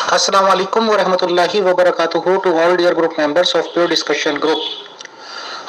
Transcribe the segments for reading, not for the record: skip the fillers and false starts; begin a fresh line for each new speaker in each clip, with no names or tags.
Assalamu alaikum wa rahmatullahi wa barakatuhu to all dear group members of Pure Discussion Group.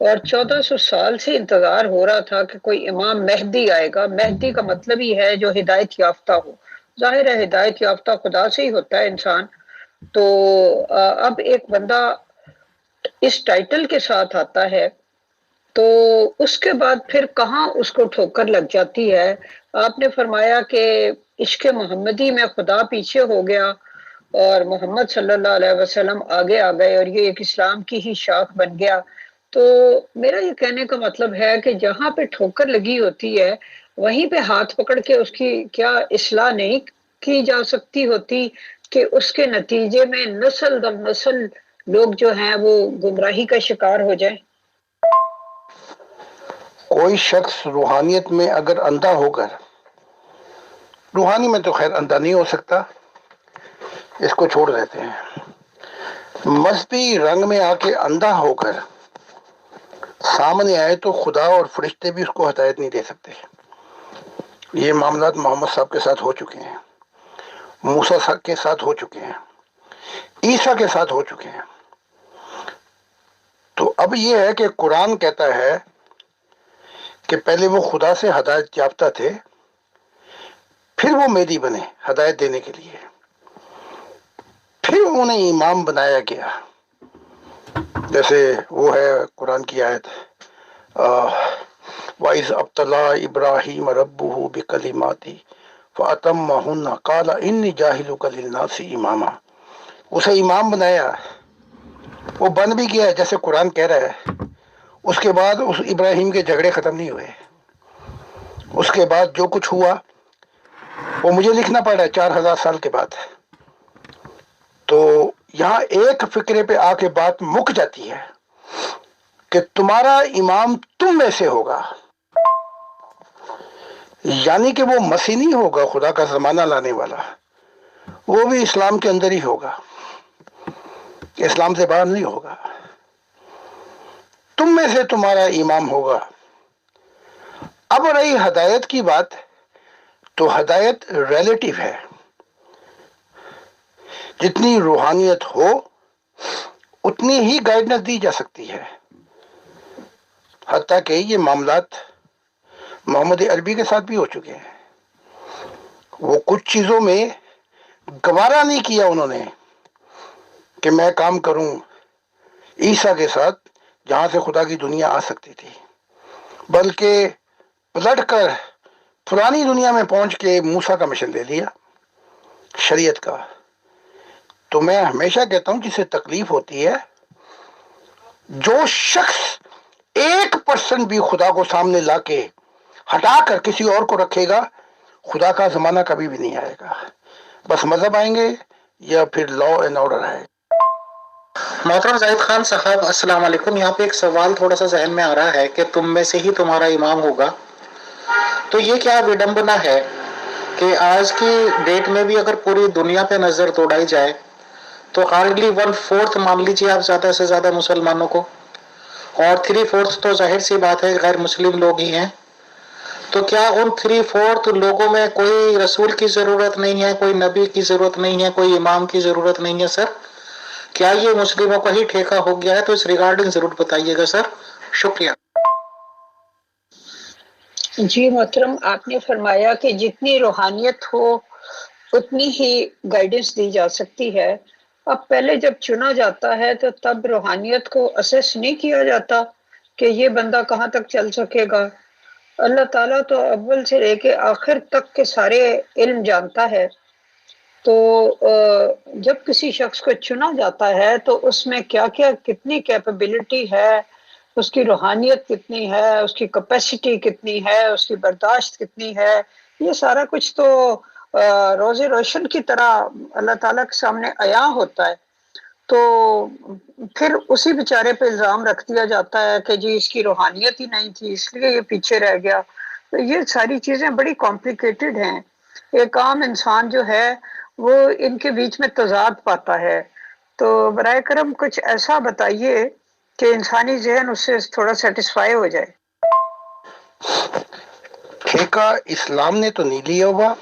اور 1400 سال سے انتظار ہو رہا تھا کہ کوئی امام مہدی آئے گا. مہدی کا مطلب ہی ہے جو ہدایت یافتہ ہو. ظاہر ہے ہدایت یافتہ خدا سے ہی ہوتا ہے انسان. تو اب ایک بندہ اس ٹائٹل کے ساتھ آتا ہے تو اس کے بعد پھر کہاں اس کو ٹھوکر لگ جاتی ہے. آپ نے فرمایا کہ عشق محمدی میں خدا پیچھے ہو گیا اور محمد صلی اللہ علیہ وسلم آگے آ گئے اور یہ ایک اسلام کی ہی شاخ بن گیا. تو میرا یہ کہنے کا مطلب ہے کہ جہاں پہ ٹھوکر لگی ہوتی ہے وہیں پہ ہاتھ پکڑ کے اس کی کیا اصلاح نہیں کی جا سکتی ہوتی کہ اس کے نتیجے میں نسل در نسل لوگ جو ہیں وہ گمراہی کا شکار ہو جائیں.
کوئی شخص روحانیت میں اگر اندھا ہو کر، روحانی میں تو خیر اندھا نہیں ہو سکتا، اس کو چھوڑ دیتے ہیں، مذہبی رنگ میں آ کے اندھا ہو کر سامنے آئے تو خدا اور فرشتے بھی اس کو ہدایت نہیں دے سکتے. یہ معاملات محمد صاحب کے ساتھ ہو چکے ہیں، موسیٰ صاحب کے ساتھ ہو چکے ہیں، عیسیٰ کے ساتھ ہو چکے ہیں. تو اب یہ ہے کہ قرآن کہتا ہے کہ پہلے وہ خدا سے ہدایت یافتہ تھے، پھر وہ مہدی بنے ہدایت دینے کے لیے، پھر انہیں امام بنایا گیا. جیسے وہ ہے قرآن کی آیت وَإِذْ ابْتَلَىٰ إِبْرَاهِيمَ رَبُّهُ بِكَلِمَاتٍ فَأَتَمَّهُنَّ قَالَ إِنِّي جَاعِلُكَ لِلنَّاسِ إِمَامًا. اسے امام بنایا، وہ بن بھی گیا جیسے قرآن کہہ رہا ہے. اس کے بعد اس ابراہیم کے جھگڑے ختم نہیں ہوئے. اس کے بعد جو کچھ ہوا وہ مجھے لکھنا پڑا 4000 سال کے بعد. تو یہاں ایک فکرے پہ آ کے بات مک جاتی ہے کہ تمہارا امام تم میں سے ہوگا، یعنی کہ وہ مسیح نہیں ہوگا خدا کا زمانہ لانے والا، وہ بھی اسلام کے اندر ہی ہوگا، اسلام سے باہر نہیں ہوگا. تم میں سے تمہارا امام ہوگا. اب رہی ہدایت کی بات، تو ہدایت ریلیٹیو ہے. جتنی روحانیت ہو اتنی ہی گائیڈنس دی جا سکتی ہے. حتیٰ کہ یہ معاملات محمد عربی کے ساتھ بھی ہو چکے ہیں. وہ کچھ چیزوں میں گوارا نہیں کیا انہوں نے کہ میں کام کروں عیسیٰ کے ساتھ جہاں سے خدا کی دنیا آ سکتی تھی، بلکہ پلٹ کر پرانی دنیا میں پہنچ کے موسیٰ کا مشن لے لیا شریعت کا. تو میں ہمیشہ کہتا ہوں جسے تکلیف ہوتی ہے، جو شخص 1% بھی خدا کو سامنے لا کے ہٹا کر کسی اور کو رکھے گا، خدا کا زمانہ کبھی بھی نہیں آئے گا. بس مذہب آئیں گے یا پھر لا اینڈ آرڈر آئے گا.
محترم زاہد خان صاحب السلام علیکم. یہاں پہ ایک سوال تھوڑا سا ذہن میں آ رہا ہے کہ تم میں سے ہی تمہارا امام ہوگا. تو یہ کیا وڈمبنا ہے کہ آج کی ڈیٹ میں بھی اگر پوری دنیا پہ نظر دوڑائی جائے تو ہارڈلی 1/4 مان لیجیے آپ زیادہ سے زیادہ مسلمانوں کو، اور 3/4 تو ظاہر سی بات ہے غیر مسلم لوگ ہی ہیں. تو کیا ان 3/4 لوگوں میں کوئی رسول کی ضرورت نہیں ہے، کوئی نبی کی ضرورت نہیں ہے، کوئی امام کی ضرورت نہیں ہے؟ سر کیا یہ مسلموں کا ہی ٹھیکہ ہو گیا ہے؟ تو اس ریگارڈنگ ضرور بتائیے گا سر. شکریہ.
جی محترم، آپ نے فرمایا کہ جتنی روحانیت ہو اتنی ہی گائیڈنس دی جا سکتی ہے. اب پہلے جب چنا جاتا ہے تو تب روحانیت کو اسیس نہیں کیا جاتا کہ یہ بندہ کہاں تک چل سکے گا. اللہ تعالیٰ تو اول سے لے کے آخر تک کے سارے علم جانتا ہے. تو جب کسی شخص کو چنا جاتا ہے تو اس میں کیا کیا کتنی کیپیبلٹی ہے، اس کی روحانیت کتنی ہے، اس کی کیپیسٹی کتنی ہے، اس کی برداشت کتنی ہے، یہ سارا کچھ تو روز روشن کی طرح اللہ تعالیٰ کے سامنے عیاں ہوتا ہے. تو پھر اسی بیچارے پہ الزام رکھ دیا جاتا ہے کہ جی اس کی روحانیت ہی نہیں تھی اس لیے یہ پیچھے رہ گیا. تو یہ ساری چیزیں بڑی کمپلیکیٹڈ ہیں. ایک عام انسان جو ہے وہ ان کے بیچ میں تضاد پاتا ہے. تو برائے کرم کچھ ایسا بتائیے کہ انسانی ذہن اس سے تھوڑا سیٹسفائی ہو جائے.
ٹھیکہ اسلام نے تو نہیں لیا ہوا،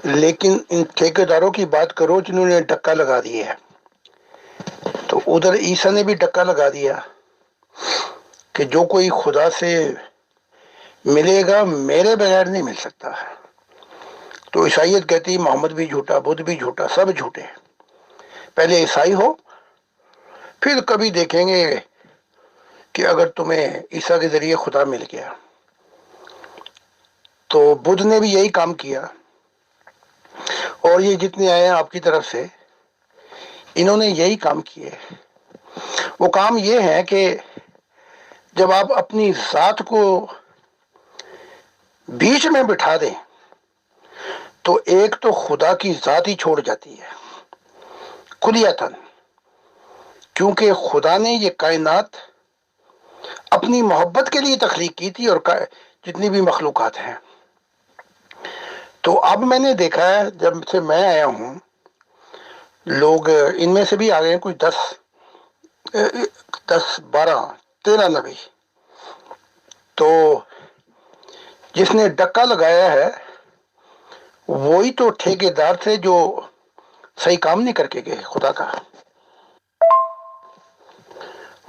لیکن ان ٹھیکے داروں کی بات کرو جنہوں نے ڈکا لگا دیا ہے. تو ادھر عیسیٰ نے بھی ڈکا لگا دیا کہ جو کوئی خدا سے ملے گا میرے بغیر نہیں مل سکتا. تو عیسائیت کہتی محمد بھی جھوٹا، بدھ بھی جھوٹا، سب جھوٹے. پہلے عیسائی ہو، پھر کبھی دیکھیں گے کہ اگر تمہیں عیسیٰ کے ذریعے خدا مل گیا. تو بدھ نے بھی یہی کام کیا، اور یہ جتنے آئے ہیں آپ کی طرف سے انہوں نے یہی کام کیے. وہ کام یہ ہے کہ جب آپ اپنی ذات کو بیچ میں بٹھا دیں تو ایک تو خدا کی ذات ہی چھوڑ جاتی ہے کلیتاً، کیونکہ خدا نے یہ کائنات اپنی محبت کے لیے تخلیق کی تھی، اور جتنی بھی مخلوقات ہیں. تو اب میں نے دیکھا ہے جب سے میں آیا ہوں، لوگ ان میں سے بھی آ گئے ہیں، کوئی 10 12 13 نبی. تو جس نے ڈکا لگایا ہے وہی تو ٹھیکیدار تھے جو صحیح کام نہیں کر کے گئے خدا کا.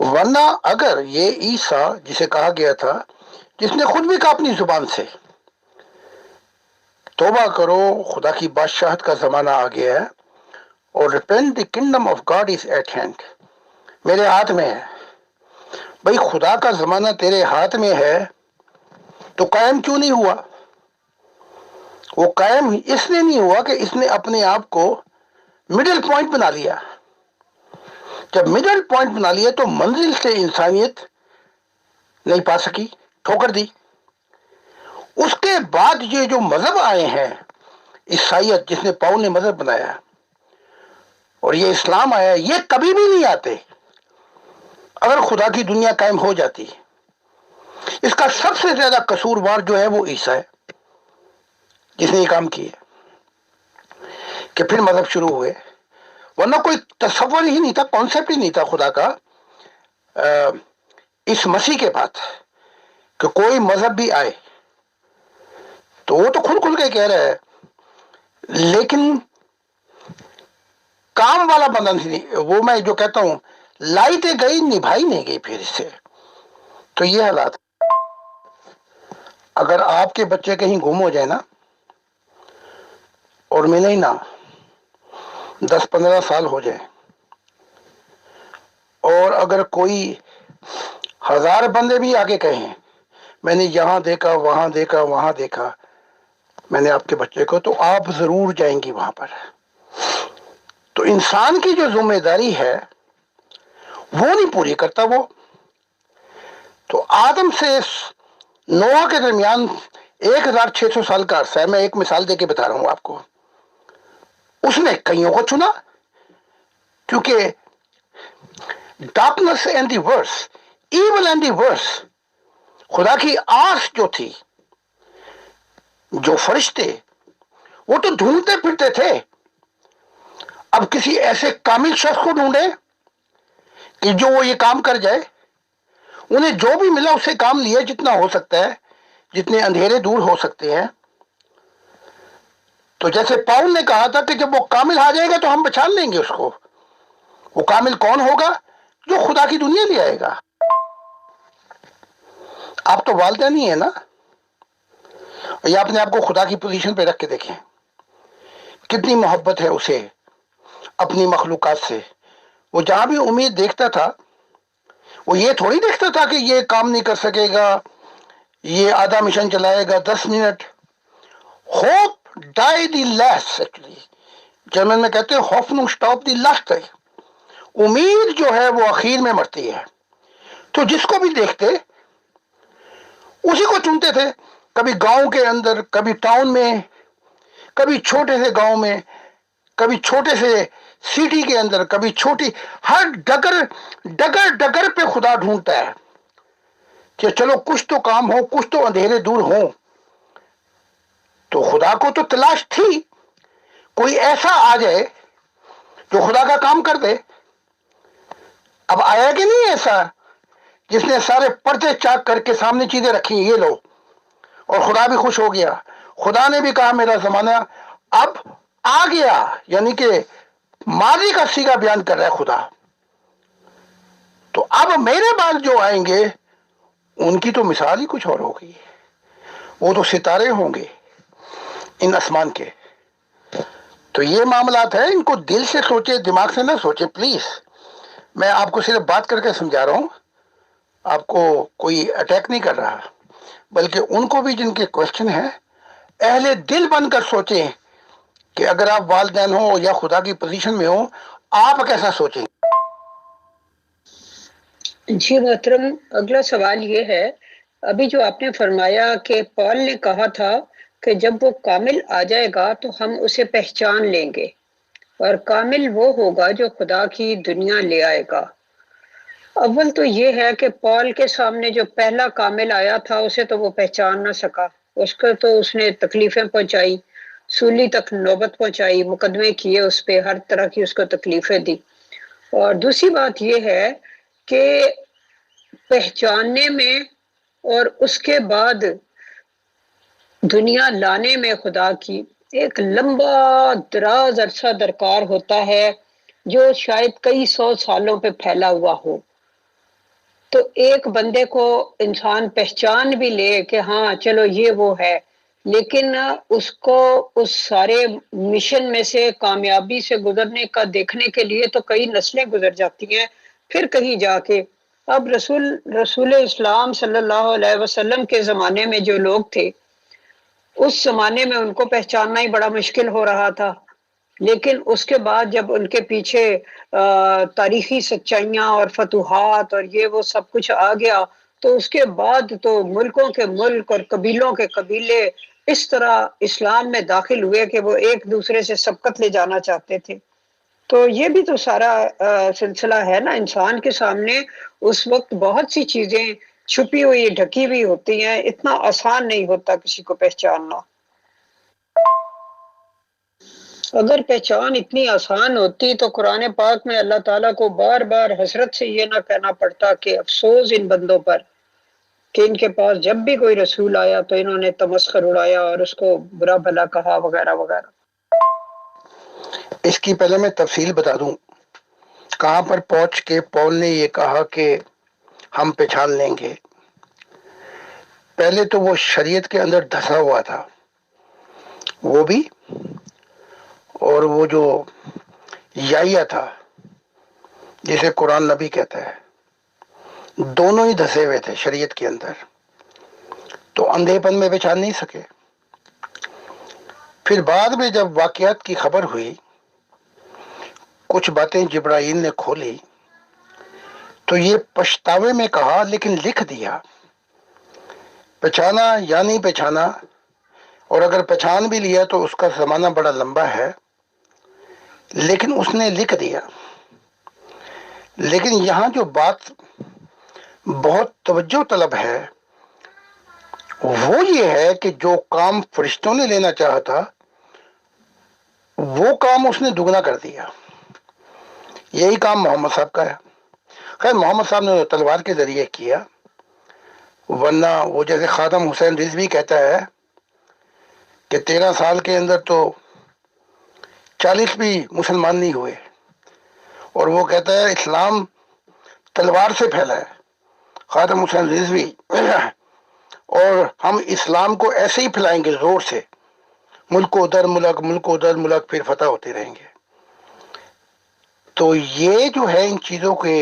ورنہ اگر یہ عیسیٰ جسے کہا گیا تھا، جس نے خود بھی کہا اپنی زبان سے توبہ کرو، خدا کی بادشاہت کا زمانہ آ گیا ہے، اور repent, the kingdom of God is at hand، میرے ہاتھ میں ہے. بھئی خدا کا زمانہ تیرے ہاتھ میں ہے تو قائم کیوں نہیں ہوا؟ وہ قائم اس لیے نہیں ہوا کہ اس نے اپنے آپ کو مڈل پوائنٹ بنا لیا. جب مڈل پوائنٹ بنا لیا تو منزل سے انسانیت نہیں پا سکی، ٹھوکر دی. اس کے بعد یہ جو مذہب آئے ہیں، عیسائیت جس نے پاؤل نے مذہب بنایا، اور یہ اسلام آیا، یہ کبھی بھی نہیں آتے اگر خدا کی دنیا قائم ہو جاتی. اس کا سب سے زیادہ قصوروار جو ہے وہ عیسیٰ ہے، جس نے یہ کام کیے کہ پھر مذہب شروع ہوئے. ورنہ کوئی تصور ہی نہیں تھا، کانسیپٹ ہی نہیں تھا خدا کا اس مسیح کے بعد کہ کوئی مذہب بھی آئے. تو وہ تو کھل کے کہہ رہا ہے، لیکن کام والا بندہ نہیں. وہ میں جو کہتا ہوں لائی تے گئی، نبھائی نہیں گئی پھر اس سے. تو یہ حالات. اگر آپ کے بچے کہیں گم ہو جائے نا، اور ملے ہی نہ، 10 15 سال ہو جائے، اور اگر کوئی 1000 بندے بھی آگے کہیں میں نے یہاں دیکھا، وہاں دیکھا، وہاں دیکھا میں نے آپ کے بچے کو، تو آپ ضرور جائیں گی وہاں پر. تو انسان کی جو ذمہ داری ہے وہ نہیں پوری کرتا وہ. تو آدم سے نوح کے درمیان 1600 سال کا عرصہ ہے. میں ایک مثال دے کے بتا رہا ہوں آپ کو. اس نے کئیوں کو چنا، کیونکہ darkness and the worse, evil and the worse, خدا کی آس جو تھی، جو فرشتے وہ تو ڈھونڈتے پھرتے تھے. اب کسی ایسے کامل شخص کو ڈھونڈے کہ جو وہ یہ کام کر جائے. انہیں جو بھی ملا اسے کام لیا جتنا ہو سکتا ہے، جتنے اندھیرے دور ہو سکتے ہیں. تو جیسے پاؤل نے کہا تھا کہ جب وہ کامل آ جائے گا تو ہم پہچان لیں گے اس کو. وہ کامل کون ہوگا؟ جو خدا کی دنیا لے آئے گا. آپ تو والدین ہی ہیں نا، یا اپنے آپ کو خدا کی پوزیشن پہ رکھ کے دیکھیں کتنی محبت ہے اسے اپنی مخلوقات سے. وہ جہاں بھی امید دیکھتا تھا، وہ یہ تھوڑی دیکھتا تھا کہ یہ کام نہیں کر سکے گا، یہ آدھا مشن چلائے گا 10 منٹ. ہوپ ڈائی دی لیس، ایکچولی جرمن میں کہتے ہیں ہوفنگ سٹاپ دی لاسٹ. امید جو ہے وہ اخیر میں مرتی ہے. تو جس کو بھی دیکھتے اسی کو چنتے تھے، کبھی گاؤں کے اندر، کبھی ٹاؤن میں، کبھی چھوٹے سے گاؤں میں، کبھی چھوٹے سے سٹی کے اندر، کبھی چھوٹی، ہر ڈگر ڈگر ڈگر پہ خدا ڈھونڈتا ہے کہ چلو کچھ تو کام ہو، کچھ تو اندھیرے دور ہوں. تو خدا کو تو تلاش تھی کوئی ایسا آ جائے جو خدا کا کام کر دے. اب آیا کہ نہیں ایسا جس نے سارے پردے چاک کر کے سامنے چیزیں رکھی، یہ لو، اور خدا بھی خوش ہو گیا. خدا نے بھی کہا میرا زمانہ اب آ گیا، یعنی کہ ماضی کا سیگا بیان کر رہا ہے خدا. تو اب میرے بعد جو آئیں گے ان کی تو مثال ہی کچھ اور ہوگی، وہ تو ستارے ہوں گے ان آسمان کے۔ تو یہ معاملات ہیں، ان کو دل سے سوچے، دماغ سے نہ سوچے پلیز۔ میں آپ کو صرف بات کر کے سمجھا رہا ہوں، آپ کو کوئی اٹیک نہیں کر رہا، بلکہ ان کو بھی جن کے کوشچن ہیں اہل دل بن کر سوچیں کہ اگر آپ والدین ہوں یا خدا کی پوزیشن میں ہوں آپ کیسا سوچیں۔
جی محترم، اگلا سوال یہ ہے، ابھی جو آپ نے فرمایا کہ پال نے کہا تھا کہ جب وہ کامل آ جائے گا تو ہم اسے پہچان لیں گے، اور کامل وہ ہوگا جو خدا کی دنیا لے آئے گا۔ اول تو یہ ہے کہ پال کے سامنے جو پہلا کامل آیا تھا اسے تو وہ پہچان نہ سکا، اس کو تو اس نے تکلیفیں پہنچائی، سولی تک نوبت پہنچائی، مقدمے کیے اس پہ، ہر طرح کی اس کو تکلیفیں دی۔ اور دوسری بات یہ ہے کہ پہچاننے میں اور اس کے بعد دنیا لانے میں خدا کی ایک لمبا دراز عرصہ درکار ہوتا ہے، جو شاید کئی سو سالوں پہ پھیلا ہوا ہو۔ تو ایک بندے کو انسان پہچان بھی لے کہ ہاں چلو یہ وہ ہے، لیکن اس کو اس سارے مشن میں سے کامیابی سے گزرنے کا دیکھنے کے لیے تو کئی نسلیں گزر جاتی ہیں، پھر کہیں جا کے اب رسول اسلام صلی اللہ علیہ وسلم کے زمانے میں جو لوگ تھے، اس زمانے میں ان کو پہچاننا ہی بڑا مشکل ہو رہا تھا، لیکن اس کے بعد جب ان کے پیچھے تاریخی سچائیاں اور فتوحات اور یہ وہ سب کچھ آ گیا، تو اس کے بعد تو ملکوں کے ملک اور قبیلوں کے قبیلے اس طرح اسلام میں داخل ہوئے کہ وہ ایک دوسرے سے سبقت لے جانا چاہتے تھے۔ تو یہ بھی تو سارا سلسلہ ہے نا، انسان کے سامنے اس وقت بہت سی چیزیں چھپی ہوئی ڈھکی ہوئی ہوتی ہیں، اتنا آسان نہیں ہوتا کسی کو پہچاننا۔ اگر پہچان اتنی آسان ہوتی تو قرآن پاک میں اللہ تعالیٰ کو بار بار حسرت سے یہ نہ کہنا پڑتا کہ افسوس ان بندوں پر کہ ان کے پاس جب بھی کوئی رسول آیا تو انہوں نے تمسخر اڑایا اور اس کو برا بھلا کہا وغیرہ وغیرہ۔
اس کی پہلے میں تفصیل بتا دوں، کہاں پر پہنچ کے پول نے یہ کہا کہ ہم پہچان لیں گے۔ پہلے تو وہ شریعت کے اندر دھسا ہوا تھا، وہ بھی، اور وہ جو یائیا تھا جسے قرآن نبی کہتا ہے، دونوں ہی دھسے ہوئے تھے شریعت کے اندر، تو اندھے پن میں پہچان نہیں سکے۔ پھر بعد میں جب واقعات کی خبر ہوئی، کچھ باتیں جبرائیل نے کھولی، تو یہ پچھتاوے میں کہا لیکن لکھ دیا، پہچانا یا نہیں پہچانا، اور اگر پہچان بھی لیا تو اس کا زمانہ بڑا لمبا ہے، لیکن اس نے لکھ دیا۔ لیکن یہاں جو بات بہت توجہ طلب ہے وہ یہ ہے کہ جو کام فرشتوں نے لینا چاہا تھا وہ کام اس نے دگنا کر دیا۔ یہی کام محمد صاحب کا ہے۔ خیر محمد صاحب نے تلوار کے ذریعے کیا، ورنہ وہ جیسے خادم حسین رضوی کہتا ہے کہ 13 سال کے اندر تو 40 بھی مسلمان نہیں ہوئے، اور وہ کہتا ہے اسلام تلوار سے پھیلا ہے، خادم حسین رضوی، اور ہم اسلام کو ایسے ہی پھیلائیں گے زور سے، ملک و در ملک، ملک و در ملک، پھر فتح ہوتے رہیں گے۔ تو یہ جو ہے ان چیزوں کے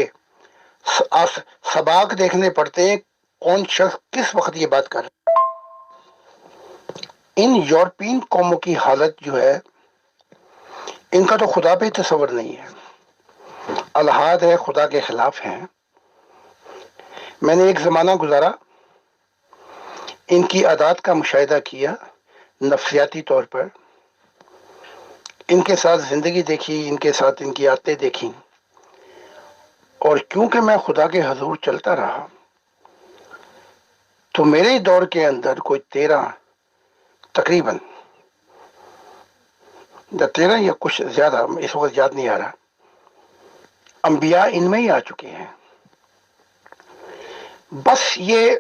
سباق دیکھنے پڑتے ہیں، کون شخص کس وقت یہ بات کر رہا ہے۔ ان یورپین قوموں کی حالت جو ہے، ان کا تو خدا پہ تصور نہیں ہے، الحاد ہے، خدا کے خلاف ہیں۔ میں نے ایک زمانہ گزارا، ان کی عادات کا مشاہدہ کیا نفسیاتی طور پر، ان کے ساتھ زندگی دیکھی، ان کے ساتھ ان کی عادتیں دیکھی، اور کیونکہ میں خدا کے حضور چلتا رہا تو میرے دور کے اندر کوئی 13 تقریباً 13 یا کچھ زیادہ، اس وقت یاد نہیں آ رہا، انبیاء ان میں ہی آ چکے ہیں۔ بس یہ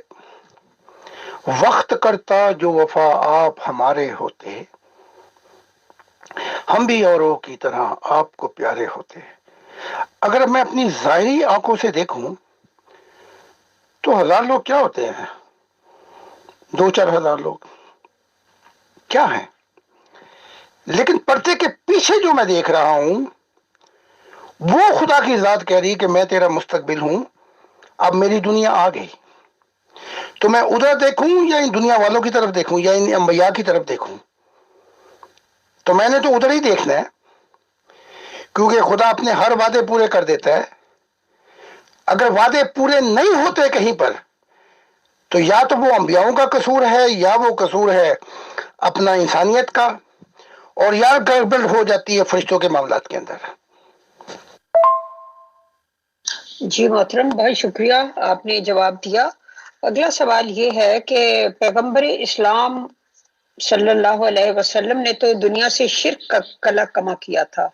وقت کرتا جو وفا آپ ہمارے ہوتے، ہم بھی اوروں کی طرح آپ کو پیارے ہوتے۔ اگر میں اپنی ظاہری آنکھوں سے دیکھوں تو 1000 لوگ کیا ہوتے ہیں؟ 2-4 ہزار لوگ کیا ہیں؟ لیکن پردے کے پیچھے جو میں دیکھ رہا ہوں وہ خدا کی ذات کہہ رہی کہ میں تیرا مستقبل ہوں، اب میری دنیا آ گئی، تو میں ادھر دیکھوں یا ان دنیا والوں کی طرف دیکھوں یا ان انبیاء کی طرف دیکھوں؟ تو میں نے تو ادھر ہی دیکھنا ہے، کیونکہ خدا اپنے ہر وعدے پورے کر دیتا ہے۔ اگر وعدے پورے نہیں ہوتے کہیں پر تو یا تو وہ انبیاؤں کا قصور ہے یا وہ قصور ہے اپنا انسانیت کا، اور یا گڑبڑ ہو جاتی ہے فرشتوں کے معاملات کے اندر۔
جی محترم، بہت شکریہ، آپ نے جواب دیا۔ اگلا سوال یہ ہے کہ پیغمبر اسلام صلی اللہ علیہ وسلم نے تو دنیا سے شرک کا کلا کما کیا تھا،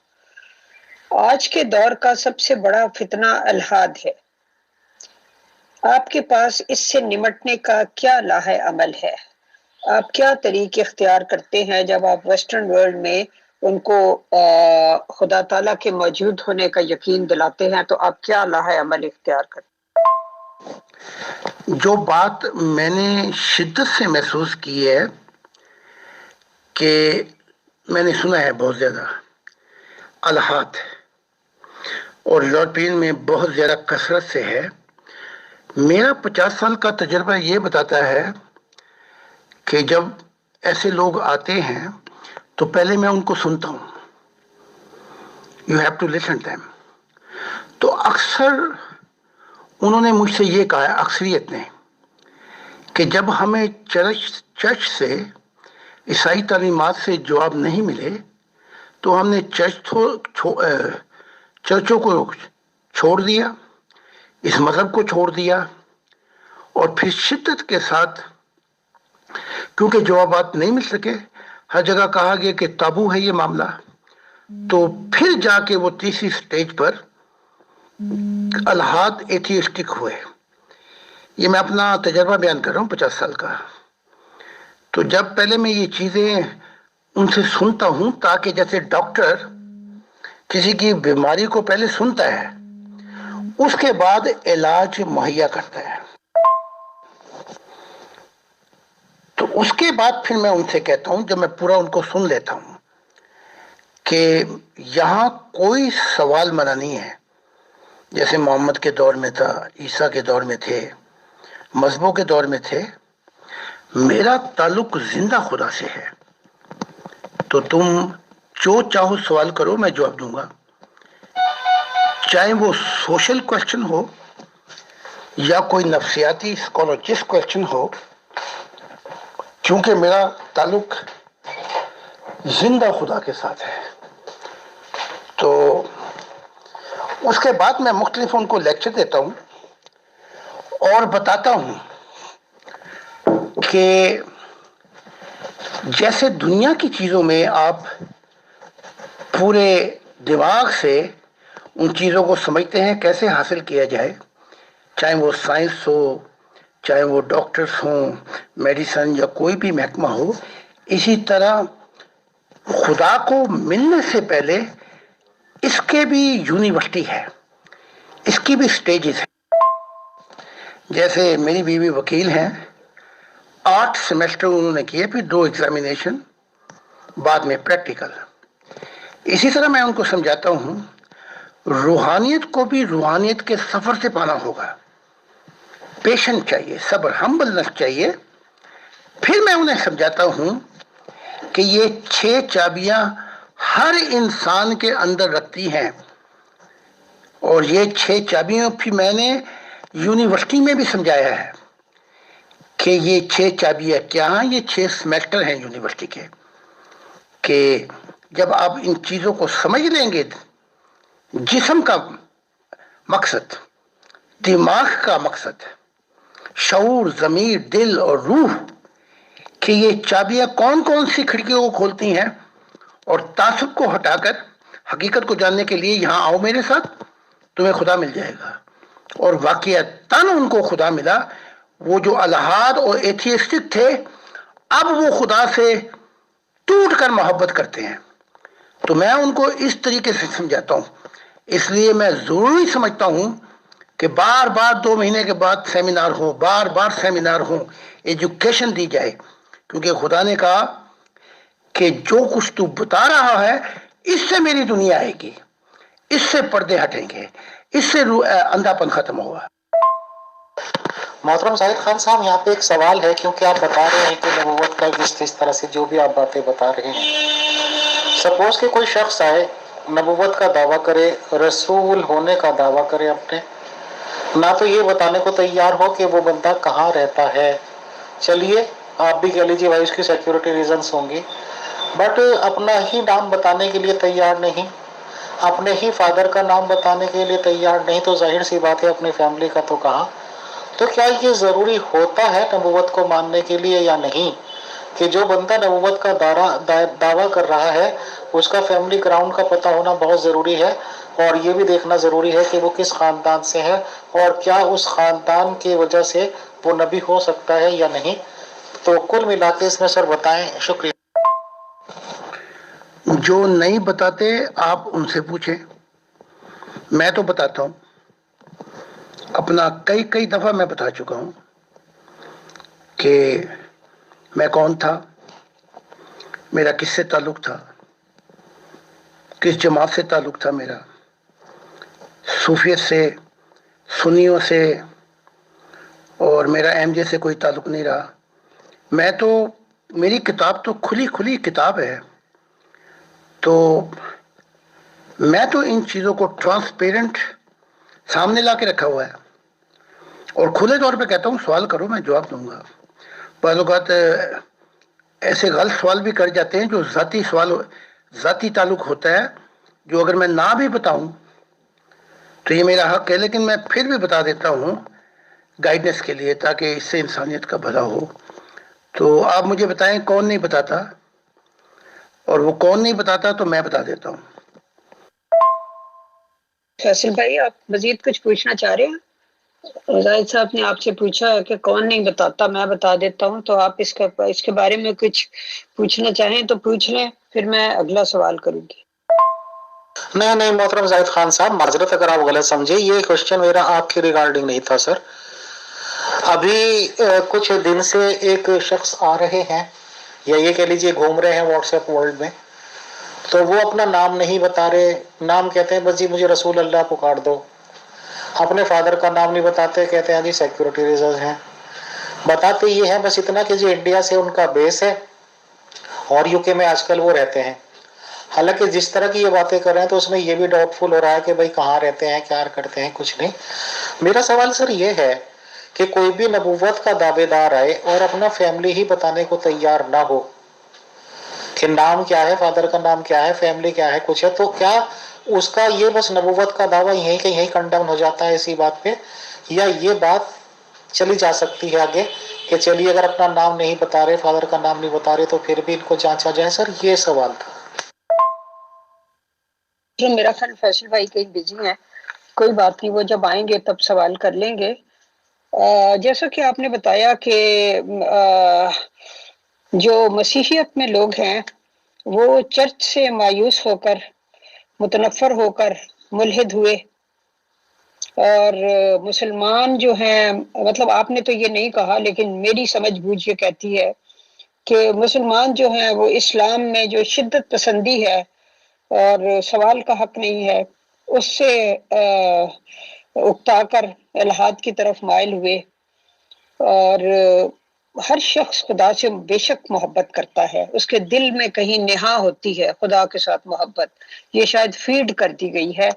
آج کے دور کا سب سے بڑا فتنہ الحاد ہے، آپ کے پاس اس سے نمٹنے کا کیا لاہ عمل ہے؟ آپ کیا طریق اختیار کرتے ہیں جب آپ ویسٹرن ورلڈ میں ان کو خدا تعالیٰ کے موجود ہونے کا یقین دلاتے ہیں، تو آپ کیا لاہ عمل اختیار کرتے ہیں؟
جو بات میں نے شدت سے محسوس کی ہے کہ میں نے سنا ہے بہت زیادہ الحاد، اور یورپین میں بہت زیادہ کثرت سے ہے۔ میرا 50 سال کا تجربہ یہ بتاتا ہے کہ جب ایسے لوگ آتے ہیں تو پہلے میں ان کو سنتا ہوں، you have to listen them. تو اکثر انہوں نے مجھ سے یہ کہا ہے، اکثریت نے، کہ جب ہمیں چرچ سے عیسائی تعلیمات سے جواب نہیں ملے تو ہم نے چرچوں کو چھوڑ دیا، اس مذہب کو چھوڑ دیا، اور پھر شدت کے ساتھ کیونکہ جوابات نہیں مل سکے، ہر جگہ کہا گیا کہ تابو ہے یہ معاملہ، تو پھر جا کے وہ تیسری سٹیج پر الحاد ایتھیسٹک ہوئے۔ یہ میں اپنا تجربہ بیان کر رہا ہوں 50 سال کا۔ تو جب پہلے میں یہ چیزیں ان سے سنتا ہوں، تاکہ جیسے ڈاکٹر کسی کی بیماری کو پہلے سنتا ہے اس کے بعد علاج مہیا کرتا ہے، تو اس کے بعد پھر میں ان سے کہتا ہوں، جب میں پورا ان کو سن لیتا ہوں، کہ یہاں کوئی سوال منع نہیں ہے، جیسے محمد کے دور میں تھا، عیسیٰ کے دور میں تھے، مذہبوں کے دور میں تھے۔ میرا تعلق زندہ خدا سے ہے، تو تم جو چاہو سوال کرو، میں جواب دوں گا، چاہے وہ سوشل کوشچن ہو یا کوئی نفسیاتی سائیکولوجسٹ کوشچن ہو، کیونکہ میرا تعلق زندہ خدا کے ساتھ ہے۔ تو اس کے بعد میں مختلف ان کو لیکچر دیتا ہوں اور بتاتا ہوں کہ جیسے دنیا کی چیزوں میں آپ پورے دماغ سے ان چیزوں کو سمجھتے ہیں کیسے حاصل کیا جائے، چاہے وہ سائنس ہو، چاہے وہ ڈاکٹرز ہوں، میڈیسن یا کوئی بھی محکمہ ہو، اسی طرح خدا کو ملنے سے پہلے اس کے بھی یونیورسٹی ہے، اس کی بھی سٹیجز ہیں۔ جیسے میری بیوی وکیل ہیں، 8 سیمیسٹر انہوں نے کیے، پھر 2 ایگزامینیشن، بعد میں پریکٹیکل۔ اسی طرح میں ان کو سمجھاتا ہوں روحانیت کو بھی روحانیت کے سفر سے پانا ہوگا، پیشنٹ چاہیے، صبر، ہمبلنس چاہیے۔ پھر میں انہیں سمجھاتا ہوں کہ یہ 6 چابیاں ہر انسان کے اندر رکھتی ہیں، اور یہ 6 چابیاں پھر میں نے یونیورسٹی میں بھی سمجھایا ہے کہ یہ 6 چابیاں کیا ہیں۔ یہ 6 سیمیسٹر ہیں یونیورسٹی کے، کہ جب آپ ان چیزوں کو سمجھ لیں گے، جسم کا مقصد، دماغ کا مقصد، شعور، ضمیر، دل اور روح، کہ یہ چابیاں کون کون سی کھڑکیوں کو کھولتی ہیں، اور تعصب کو ہٹا کر حقیقت کو جاننے کے لیے یہاں آؤ میرے ساتھ، تمہیں خدا مل جائے گا۔ اور واقعتاً ان کو خدا ملا۔ وہ جو الحاد اور ایتھیسٹک تھے، اب وہ خدا سے ٹوٹ کر محبت کرتے ہیں۔ تو میں ان کو اس طریقے سے سمجھاتا ہوں، اس لیے میں ضروری سمجھتا ہوں کہ بار بار 2 مہینے کے بعد سیمینار ہوں، بار بار سیمینار ہوں، ایجوکیشن دی جائے، کیونکہ خدا نے کہا کہ جو کچھ تو بتا رہا ہے اس سے میری دنیا آئے گی، اس سے پردے ہٹیں گے، اس سے اندھا پن ختم ہوگا۔
محترم زاہد خان صاحب، یہاں پہ ایک سوال ہے، کیونکہ آپ بتا رہے ہیں کہ نبوت کا جس طرح سے جو بھی آپ باتیں بتا رہے ہیں، سپوز کہ کوئی شخص آئے، نبوت کا دعویٰ کرے، رسول ہونے کا دعویٰ کرے اپنے، نہ تو یہ بتانے کو تیار ہو کہ وہ بندہ کہاں رہتا ہے، چلیے آپ بھی کہہ لیجیے بھائی اس کی سیکیورٹی ریزنس ہوں گی، بٹ اپنا ہی نام بتانے کے لیے تیار نہیں، اپنے ہی فادر کا نام بتانے کے لیے تیار نہیں، تو ظاہر سی بات ہے اپنی فیملی کا تو کہاں۔ تو کیا یہ ضروری ہوتا ہے نبوت کو ماننے کے لیے یا نہیں، کہ جو بندہ نبوت کا دعویٰ کر رہا ہے اس کا فیملی گراؤنڈ کا پتہ ہونا بہت ضروری ہے، اور یہ بھی دیکھنا ضروری ہے کہ وہ کس خاندان سے ہے، اور کیا اس خاندان کی وجہ سے وہ نبی ہو سکتا ہے یا نہیں؟ تو کل ملا کے اس میں سر بتائیں، شکریہ۔
جو نہیں بتاتے آپ ان سے پوچھیں، میں تو بتاتا ہوں، اپنا کئی دفعہ میں بتا چکا ہوں کہ میں کون تھا، میرا کس سے تعلق تھا، کس جماعت سے تعلق تھا، میرا صوفیت سے، سنیوں سے، اور میرا ایم جے سے کوئی تعلق نہیں رہا۔ میں تو، میری کتاب تو کھلی کتاب ہے، تو میں تو ان چیزوں کو ٹرانسپیرنٹ سامنے لا کے رکھا ہوا ہے، اور کھلے طور پہ کہتا ہوں سوال کرو میں جواب دوں گا۔ بعض اوقات ایسے غلط سوال بھی کر جاتے ہیں جو ذاتی تعلق ہوتا ہے، جو اگر میں نہ بھی بتاؤں تو یہ میرا حق ہے، لیکن میں پھر بھی بتا دیتا ہوں گائیڈنس کے لیے، تاکہ اس سے انسانیت کا بھلا ہو۔ تو آپ مجھے بتائیں کون نہیں بتاتا، اور وہ کون نہیں بتاتا تو میں بتا دیتا ہوں۔
فیصل بھائی، آپ مزید کچھ پوچھنا چاہ رہے ہیں؟ زاہد صاحب نے آپ سے پوچھا ہے کہ کون نہیں بتاتا، میں بتا دیتا ہوں، تو آپ اس کے بارے میں کچھ پوچھنا چاہیں تو پوچھ لیں، پھر میں اگلا سوال کروں گی۔
نہیں محترم زاہد خان صاحب، معذرت اگر آپ غلط سمجھے، یہ کوشچن میرا آپ کے ریگارڈنگ نہیں تھا سر۔ ابھی کچھ دن سے ایک شخص آ رہے ہیں، یا یہ کہہ لیجیے گھوم رہے ہیں واٹس ایپ ورلڈ میں، تو وہ اپنا نام نہیں بتا رہے، نام کہتے ہیں بس جی مجھے رسول اللہ پکار دو، اپنے فادر کا نام نہیں بتاتے، کہتے ہیں جی سیکیورٹی ریزنز ہیں، بتاتے یہ ہیں بس اتنا کہ جی انڈیا سے ان کا بیس ہے اور یو کے میں آج کل وہ رہتے ہیں۔ حالانکہ جس طرح کی یہ باتیں کر رہے ہیں تو اس میں یہ بھی ڈاؤٹ فل ہو رہا ہے کہ بھائی کہاں رہتے ہیں، کیا کرتے ہیں، کچھ نہیں۔ میرا سوال سر یہ ہے کہ کوئی بھی نبوت کا دعوے دار آئے اور اپنا فیملی ہی بتانے کو تیار نہ ہو کہ نام کیا ہے، فادر کا نام کیا ہے، فیملی کیا ہے، کچھ ہے، تو کیا اس کا یہ بس نبوت کا دعویٰ یہیں کہ یہیں کنڈم ہو جاتا ہے اسی بات پہ، یا یہ بات چلی جا سکتی ہے آگے کہ چلیے اگر اپنا نام نہیں بتا رہے، فادر کا نام نہیں بتا رہے، تو پھر بھی ان کو جانچا جائے؟ سر یہ سوال تھا۔
میرا خیال فیصل بھائی کہیں بزی ہیں، کوئی بات نہیں، وہ جب آئیں گے تب سوال کر لیں گے۔ جیسا کہ آپ نے بتایا کہ جو مسیحیت میں لوگ ہیں وہ چرچ سے مایوس ہو کر، متنفر ہو کر ملحد ہوئے، اور مسلمان جو ہیں، مطلب آپ نے تو یہ نہیں کہا لیکن میری سمجھ بوجھ یہ کہتی ہے کہ مسلمان جو ہیں وہ اسلام میں جو شدت پسندی ہے اور سوال کا حق نہیں ہے، اس سے اکتا کر الحاد کی طرف مائل ہوئے۔ اور ہر شخص خدا سے بے شک محبت کرتا ہے، اس کے دل میں کہیں نہا ہوتی ہے خدا کے ساتھ محبت، یہ شاید فیڈ کر دی گئی ہے،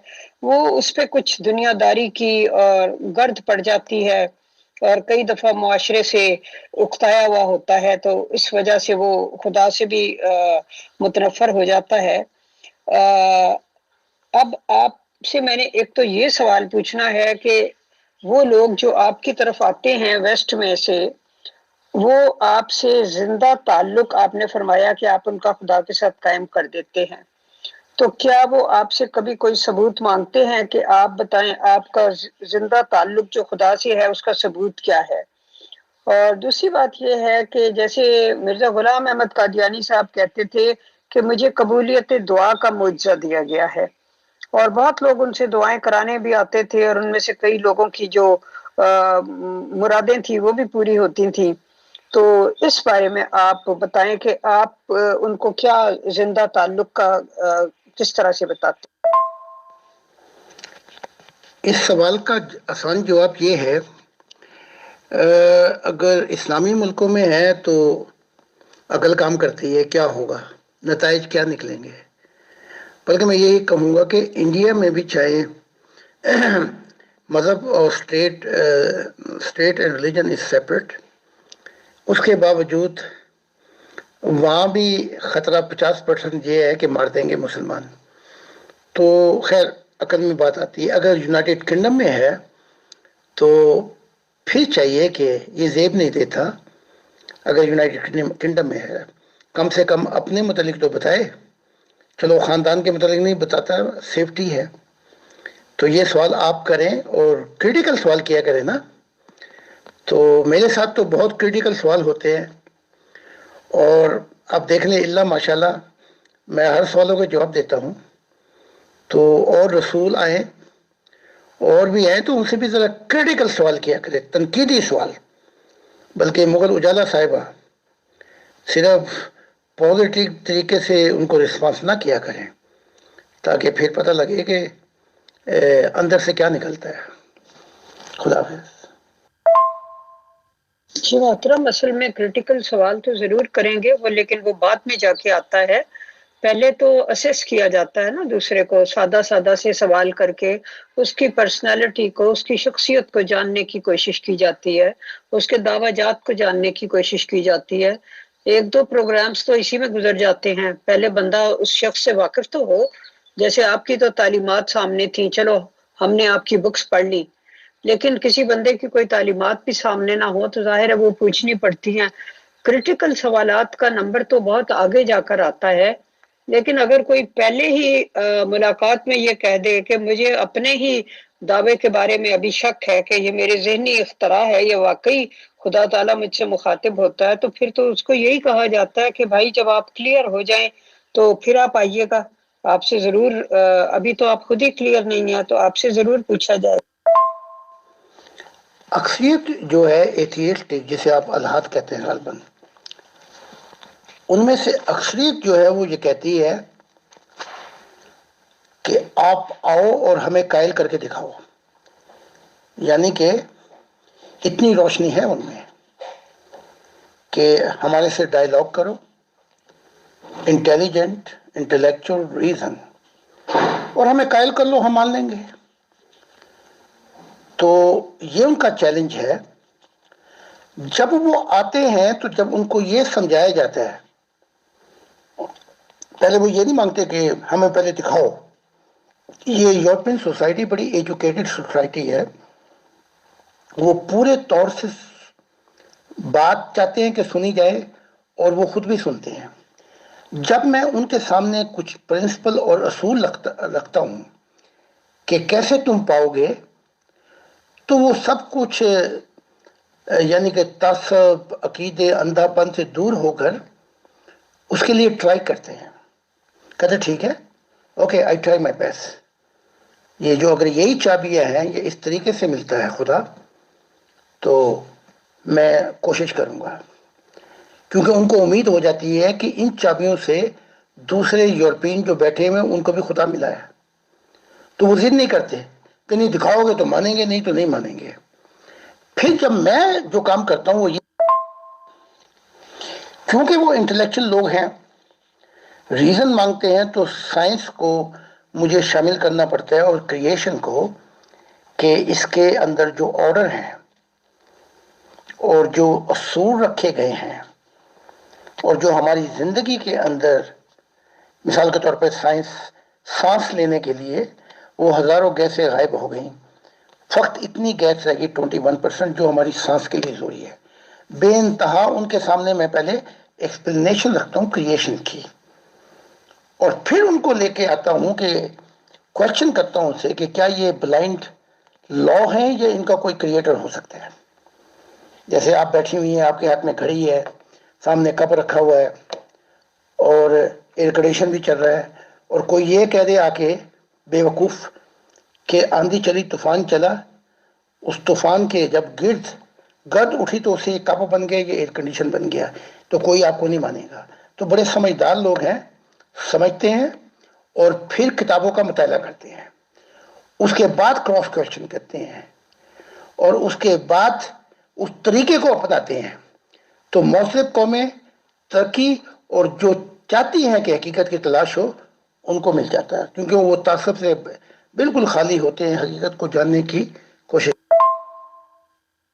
وہ اس پہ کچھ دنیا داری کی اور گرد پڑ جاتی ہے، اور کئی دفعہ معاشرے سے اکتایا ہوا ہوتا ہے، تو اس وجہ سے وہ خدا سے بھی متنفر ہو جاتا ہے۔ اب آپ سے میں نے ایک تو یہ سوال پوچھنا ہے کہ وہ لوگ جو آپ کی طرف آتے ہیں ویسٹ میں سے، وہ آپ سے زندہ تعلق، آپ نے فرمایا کہ آپ ان کا خدا کے ساتھ قائم کر دیتے ہیں، تو کیا وہ آپ سے کبھی کوئی ثبوت مانگتے ہیں کہ آپ بتائیں آپ کا زندہ تعلق جو خدا سے ہے اس کا ثبوت کیا ہے؟ اور دوسری بات یہ ہے کہ جیسے مرزا غلام احمد قادیانی صاحب کہتے تھے کہ مجھے قبولیت دعا کا معجزہ دیا گیا ہے، اور بہت لوگ ان سے دعائیں کرانے بھی آتے تھے، اور ان میں سے کئی لوگوں کی جو مرادیں تھیں وہ بھی پوری ہوتی تھیں. تو اس بارے میں آپ بتائیں کہ آپ ان کو کیا زندہ تعلق کا کس طرح سے بتاتے ہیں؟
اس سوال کا آسان جواب یہ ہے، اگر اسلامی ملکوں میں ہے تو عقل کام کرتی ہے، کیا ہوگا، نتائج کیا نکلیں گے. بلکہ میں یہی کہوں گا کہ انڈیا میں بھی چاہے مذہب اور state and religion is separate, اس کے باوجود وہاں بھی خطرہ 50% یہ ہے کہ مار دیں گے مسلمان. تو خیر عقل میں بات آتی ہے. اگر یونائٹڈ کنگڈم میں ہے تو پھر چاہیے کہ یہ زیب نہیں دیتا. اگر یونائٹڈ کنگڈم میں ہے کم سے کم اپنے متعلق تو بتائے. چلو خاندان کے متعلق نہیں بتاتا، سیفٹی ہے. تو یہ سوال آپ کریں اور کریٹیکل سوال کیا کریں نا. تو میرے ساتھ تو بہت کریٹیکل سوال ہوتے ہیں، اور آپ دیکھ لیں اللہ ماشاءاللہ میں ہر سوالوں کا جواب دیتا ہوں. تو اور رسول آئیں اور بھی آئیں تو ان سے بھی ذرا کریٹیکل سوال کیا کرے، تنقیدی سوال. بلکہ مغل اجالا صاحبہ صرف پازیٹیو طریقے سے ان کو رسپانس نہ کیا کریں، تاکہ پھر پتہ لگے کہ اندر سے کیا نکلتا ہے. خدا حافظ.
جی محترم، اصل میں کریٹیکل سوال تو ضرور کریں گے وہ، لیکن وہ بعد میں جا کے آتا ہے. پہلے تو اسیس کیا جاتا ہے نا دوسرے کو، سادہ سادہ سے سوال کر کے اس کی پرسنالٹی کو، اس کی شخصیت کو جاننے کی کوشش کی جاتی ہے، اس کے دعویٰ جات کو جاننے کی کوشش کی جاتی ہے. ایک دو پروگرامز تو اسی میں گزر جاتے ہیں. پہلے بندہ اس شخص سے واقف تو ہو. جیسے آپ کی تو تعلیمات سامنے تھیں، چلو ہم نے آپ کی بکس پڑھ لی، لیکن کسی بندے کی کوئی تعلیمات بھی سامنے نہ ہو تو ظاہر ہے وہ پوچھنی پڑتی ہیں. کریٹیکل سوالات کا نمبر تو بہت آگے جا کر آتا ہے. لیکن اگر کوئی پہلے ہی ملاقات میں یہ کہہ دے کہ مجھے اپنے ہی دعوے کے بارے میں ابھی شک ہے کہ یہ میرے ذہنی اختراع ہے، یہ واقعی خدا تعالیٰ مجھ سے مخاطب ہوتا ہے، تو پھر تو اس کو یہی کہا جاتا ہے کہ بھائی جب آپ کلیئر ہو جائیں تو پھر آپ آئیے گا. آپ سے ضرور ابھی تو آپ خود ہی کلیئر نہیں ہیں تو آپ سے ضرور پوچھا جائے.
اکثریت جو ہے ایتھیسٹک جسے آپ الحاد کہتے ہیں غالباً، ان میں سے اکثریت جو ہے وہ یہ کہتی ہے کہ آپ آؤ اور ہمیں قائل کر کے دکھاؤ. یعنی کہ اتنی روشنی ہے ان میں کہ ہمارے سے ڈائلاگ کرو، انٹیلیجنٹ انٹلیکچوئل ریزن، اور ہمیں قائل کر لو، ہم مان لیں گے. تو یہ ان کا چیلنج ہے. جب وہ آتے ہیں تو جب ان کو یہ سمجھایا جاتا ہے، پہلے وہ یہ نہیں مانگتے کہ ہمیں پہلے دکھاؤ. یہ یورپین سوسائٹی بڑی ایجوکیٹڈ سوسائٹی ہے. وہ پورے طور سے بات چاہتے ہیں کہ سنی جائے، اور وہ خود بھی سنتے ہیں. جب میں ان کے سامنے کچھ پرنسپل اور اصول رکھتا ہوں کہ کیسے تم پاؤ گے، تو وہ سب کچھ یعنی کہ تعصب، عقیدے، اندھا پن سے دور ہو کر اس کے لیے ٹرائی کرتے ہیں. کہتے ٹھیک ہے، okay I try my best. یہ جو اگر یہی چابیاں ہیں، یہ اس طریقے سے ملتا ہے خدا، تو میں کوشش کروں گا. کیونکہ ان کو امید ہو جاتی ہے کہ ان چابیوں سے دوسرے یورپین جو بیٹھے ہوئے ان کو بھی خدا ملا ہے. تو وہ ضد نہیں کرتے کہ نہیں دکھاؤ گے تو مانیں گے، نہیں تو نہیں مانیں گے. پھر جب میں جو کام کرتا ہوں وہ یہ، کیونکہ وہ انٹلیکچوئل لوگ ہیں، ریزن مانگتے ہیں، تو سائنس کو مجھے شامل کرنا پڑتا ہے اور کریشن کو، کہ اس کے اندر جو آرڈر ہیں اور جو اصول رکھے گئے ہیں اور جو ہماری زندگی کے اندر، مثال کے طور پہ سانس لینے کے لیے وہ ہزاروں گیسیں غائب ہو گئیں، فقط اتنی گیس رہ گئی 21% جو ہماری سانس کے لیے ضروری ہے. بے انتہا ان کے سامنے میں پہلے ایکسپلینیشن رکھتا ہوں کریشن کی، اور پھر ان کو لے کے آتا ہوں کہ کوشچن کرتا ہوں ان سے کہ کیا یہ بلائنڈ لا ہیں یا ان کا کوئی کریٹر ہو سکتا ہے. جیسے آپ بیٹھی ہوئی ہیں، آپ کے ہاتھ میں گھڑی ہے، سامنے کپ رکھا ہوا ہے اور ایئر کنڈیشن بھی چل رہا ہے، اور کوئی یہ کہہ دے آ کے بیوقوف کہ آندھی چلی طوفان چلا، اس طوفان کے جب گرد اٹھی تو اسے کپ بن گیا، یہ ایئر کنڈیشن بن گیا، تو کوئی آپ کو نہیں مانے گا۔ تو بڑے سمجھدار لوگ ہیں، سمجھتے ہیں اور پھر کتابوں کا مطالعہ کرتے ہیں، اس کے بعد کراس کوشچن کرتے ہیں اور اس کے بعد اس طریقے کو اپناتے ہیں، تو مؤثر قومیں ترقی اور جو چاہتی ہیں کہ حقیقت کی تلاش ہو ان کو مل جاتا ہے، کیونکہ وہ تعصب سے بالکل خالی ہوتے ہیں، حقیقت کو جاننے کی کوشش۔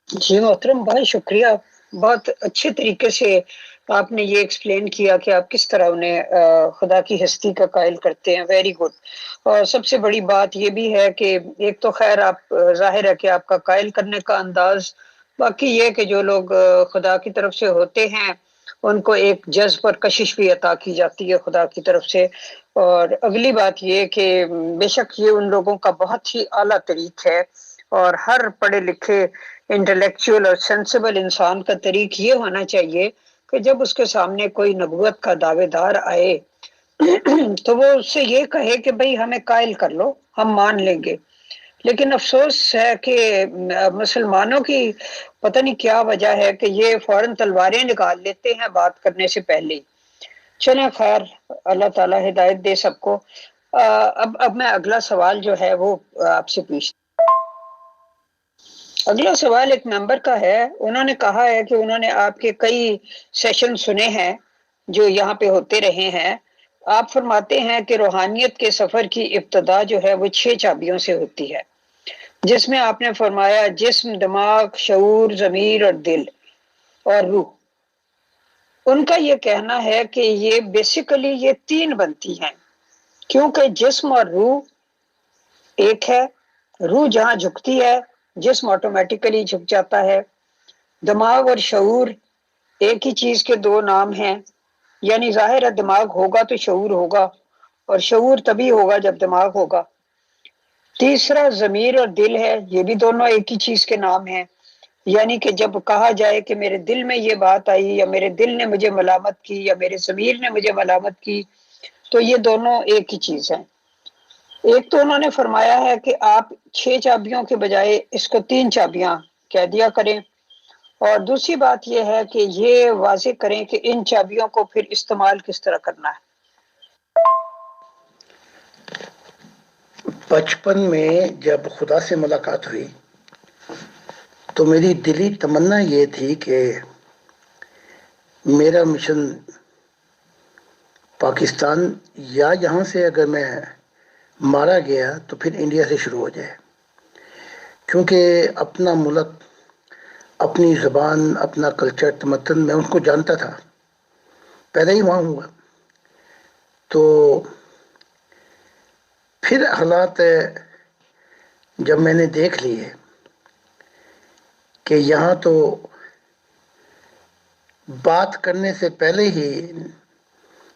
جی محترم، بہت شکریہ، بہت اچھے طریقے سے آپ نے یہ ایکسپلین کیا کہ آپ کس طرح انہیں خدا کی ہستی کا قائل کرتے ہیں۔ Very good. اور سب سے بڑی بات یہ بھی ہے کہ ایک تو خیر آپ ظاہر ہے کہ آپ کا قائل کرنے کا انداز، باقی یہ کہ جو لوگ خدا کی طرف سے ہوتے ہیں ان کو ایک جذب اور کشش بھی عطا کی جاتی ہے خدا کی طرف سے۔ اور اگلی بات یہ کہ بے شک یہ ان لوگوں کا بہت ہی اعلیٰ طریق ہے، اور ہر پڑھے لکھے انٹلیکچوئل اور سینسیبل انسان کا طریق یہ ہونا چاہیے کہ جب اس کے سامنے کوئی نبوت کا دعوے دار آئے تو وہ اس سے یہ کہے کہ بھئی ہمیں قائل کر لو، ہم مان لیں گے۔ لیکن افسوس ہے کہ مسلمانوں کی پتہ نہیں کیا وجہ ہے کہ یہ فوراً تلواریں نکال لیتے ہیں بات کرنے سے پہلے۔ چلیں خیر، اللہ تعالیٰ ہدایت دے سب کو۔ اب میں اگلا سوال جو ہے وہ آپ سے پوچھتا ہوں۔ اگلا سوال ایک ممبر کا ہے، انہوں نے کہا ہے کہ انہوں نے آپ کے کئی سیشن سنے ہیں جو یہاں پہ ہوتے رہے ہیں۔ آپ فرماتے ہیں کہ روحانیت کے سفر کی ابتدا جو ہے وہ 6 چابیوں سے ہوتی ہے، جس میں آپ نے فرمایا جسم، دماغ، شعور، ضمیر اور دل اور روح۔ ان کا یہ کہنا ہے کہ یہ بیسیکلی یہ 3 بنتی ہیں، کیونکہ جسم اور روح ایک ہے، روح جہاں جھکتی ہے جسم آٹومیٹیکلی جھک جاتا ہے۔ دماغ اور شعور ایک ہی چیز کے 2 نام ہیں، یعنی ظاہر ہے دماغ ہوگا تو شعور ہوگا، اور شعور تبھی ہوگا جب دماغ ہوگا۔ تیسرا ضمیر اور دل ہے، یہ بھی دونوں ایک ہی چیز کے نام ہیں، یعنی کہ جب کہا جائے کہ میرے دل میں یہ بات آئی، یا میرے دل نے مجھے ملامت کی، یا میرے ضمیر نے مجھے ملامت کی، تو یہ دونوں ایک ہی چیز ہیں۔ ایک تو انہوں نے فرمایا ہے کہ آپ 6 چابیوں کے بجائے اس کو 3 چابیاں کہہ دیا کریں، اور دوسری بات یہ ہے کہ یہ واضح کریں کہ ان چابیوں کو پھر استعمال کس طرح کرنا ہے۔
بچپن میں جب خدا سے ملاقات ہوئی تو میری دلی تمنا یہ تھی کہ میرا مشن پاکستان یا یہاں سے اگر میں مارا گیا تو پھر انڈیا سے شروع ہو جائے، کیونکہ اپنا ملک، اپنی زبان، اپنا کلچر، تمدن میں ان کو جانتا تھا، پیدا ہی وہاں ہوا۔ تو پھر حالات جب میں نے دیکھ لیے کہ یہاں تو بات کرنے سے پہلے ہی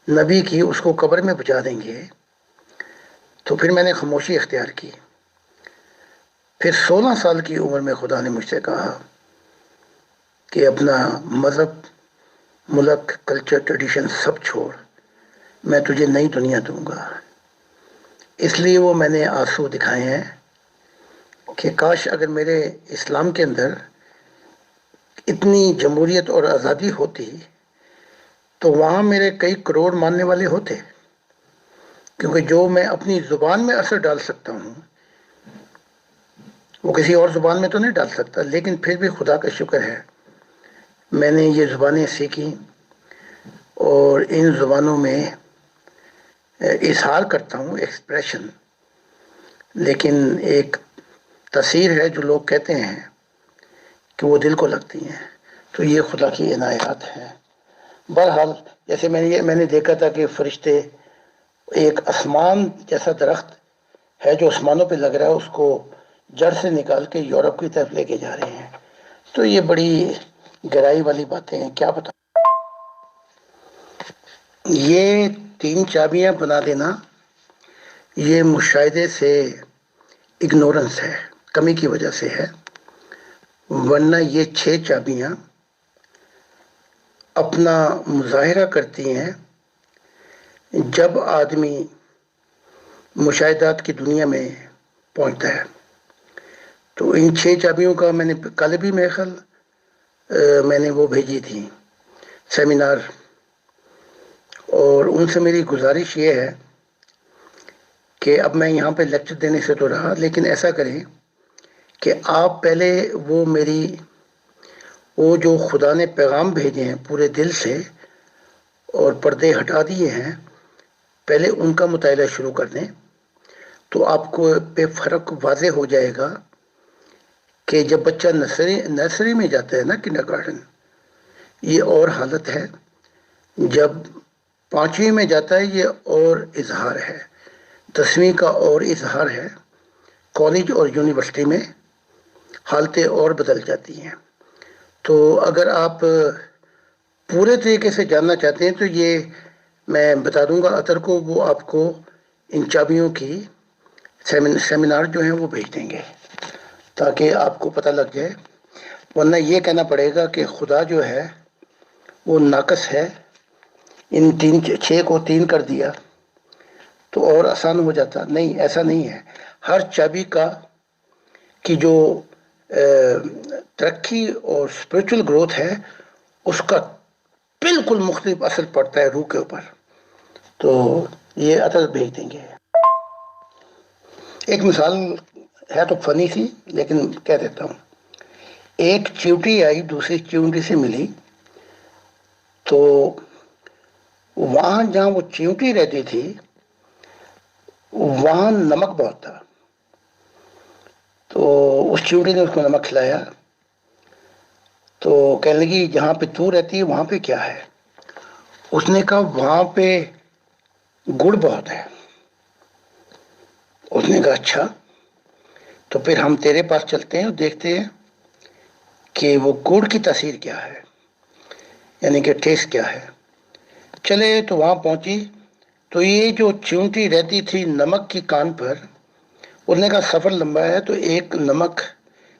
نبی کی اس کو قبر میں پہنچا دیں گے، تو پھر میں نے خاموشی اختیار کی۔ پھر 16 سال کی عمر میں خدا نے مجھ سے کہا کہ اپنا مذہب، ملک، کلچر، ٹریڈیشن سب چھوڑ، میں تجھے نئی دنیا دوں گا۔ اس لیے وہ میں نے آنسو دکھائے ہیں کہ کاش اگر میرے اسلام کے اندر اتنی جمہوریت اور آزادی ہوتی تو وہاں میرے کئی کروڑ ماننے والے ہوتے، کیونکہ جو میں اپنی زبان میں اثر ڈال سکتا ہوں وہ کسی اور زبان میں تو نہیں ڈال سکتا۔ لیکن پھر بھی خدا کا شکر ہے میں نے یہ زبانیں سیکھی اور ان زبانوں میں اظہار کرتا ہوں، ایکسپریشن، لیکن ایک تاثیر ہے جو لوگ کہتے ہیں کہ وہ دل کو لگتی ہیں، تو یہ خدا کی عنایات ہیں۔ بہرحال جیسے میں نے دیکھا تھا کہ فرشتے ایک آسمان جیسا درخت ہے جو آسمانوں پہ لگ رہا ہے، اس کو جڑ سے نکال کے یورپ کی طرف لے کے جا رہے ہیں، تو یہ بڑی گہرائی والی باتیں ہیں، کیا بتا۔ یہ 3 چابیاں بنا دینا یہ مشاہدے سے اگنورنس ہے، کمی کی وجہ سے ہے، ورنہ یہ 6 چابیاں اپنا مظاہرہ کرتی ہیں جب آدمی مشاہدات کی دنیا میں پہنچتا ہے۔ تو ان 6 چابیوں کا میں نے کل بھی میرے خیال میں نے وہ بھیجی تھی سیمینار، اور ان سے میری گزارش یہ ہے کہ اب میں یہاں پہ لیکچر دینے سے تو رہا، لیکن ایسا کریں کہ آپ پہلے وہ جو خدا نے پیغام بھیجے ہیں پورے دل سے اور پردے ہٹا دیے ہیں، پہلے ان کا مطالعہ شروع کر دیں، تو آپ کو پہ فرق واضح ہو جائے گا کہ جب بچہ نرسری میں جاتا ہے نا، کنڈر گارڈن، یہ اور حالت ہے، جب 5ویں میں جاتا ہے یہ اور اظہار ہے، 10ویں کا اور اظہار ہے، کالج اور یونیورسٹی میں حالتیں اور بدل جاتی ہیں۔ تو اگر آپ پورے طریقے سے جاننا چاہتے ہیں تو یہ میں بتا دوں گا اطہر کو، وہ آپ کو ان چابیوں کی سیمینار جو ہیں وہ بھیج دیں گے تاکہ آپ کو پتہ لگ جائے، ورنہ یہ کہنا پڑے گا کہ خدا جو ہے وہ ناقص ہے، ان 6 کو 3 کر دیا تو اور آسان ہو جاتا۔ نہیں، ایسا نہیں ہے، ہر چابی کی جو ترقی اور اسپرچل گروتھ ہے اس کا بالکل مختلف اثر پڑتا ہے روح کے اوپر۔ تو یہ اطہر بھیج دیں گے۔ ایک مثال ہے تو فنی سی، لیکن کہہ دیتا ہوں۔ ایک چیونٹی آئی دوسری چیونٹی سے ملی، تو وہاں جہاں وہ چیونٹی رہتی تھی وہاں نمک بہت تھا، تو اس چیونٹی نے اس کو نمک کھلایا، تو کہنے لگی جہاں پہ تو رہتی ہے وہاں پہ کیا ہے؟ اس نے کہا وہاں پہ گڑ بہت ہے۔ اس نے کہا اچھا، تو پھر ہم تیرے پاس چلتے ہیں اور دیکھتے ہیں کہ وہ گڑ کی تاثیر کیا ہے، یعنی کہ ٹیسٹ کیا ہے۔ چلے تو وہاں پہنچی، تو یہ جو چیونٹی رہتی تھی نمک کی کان پر، اس نے کہا سفر لمبا ہے، تو ایک نمک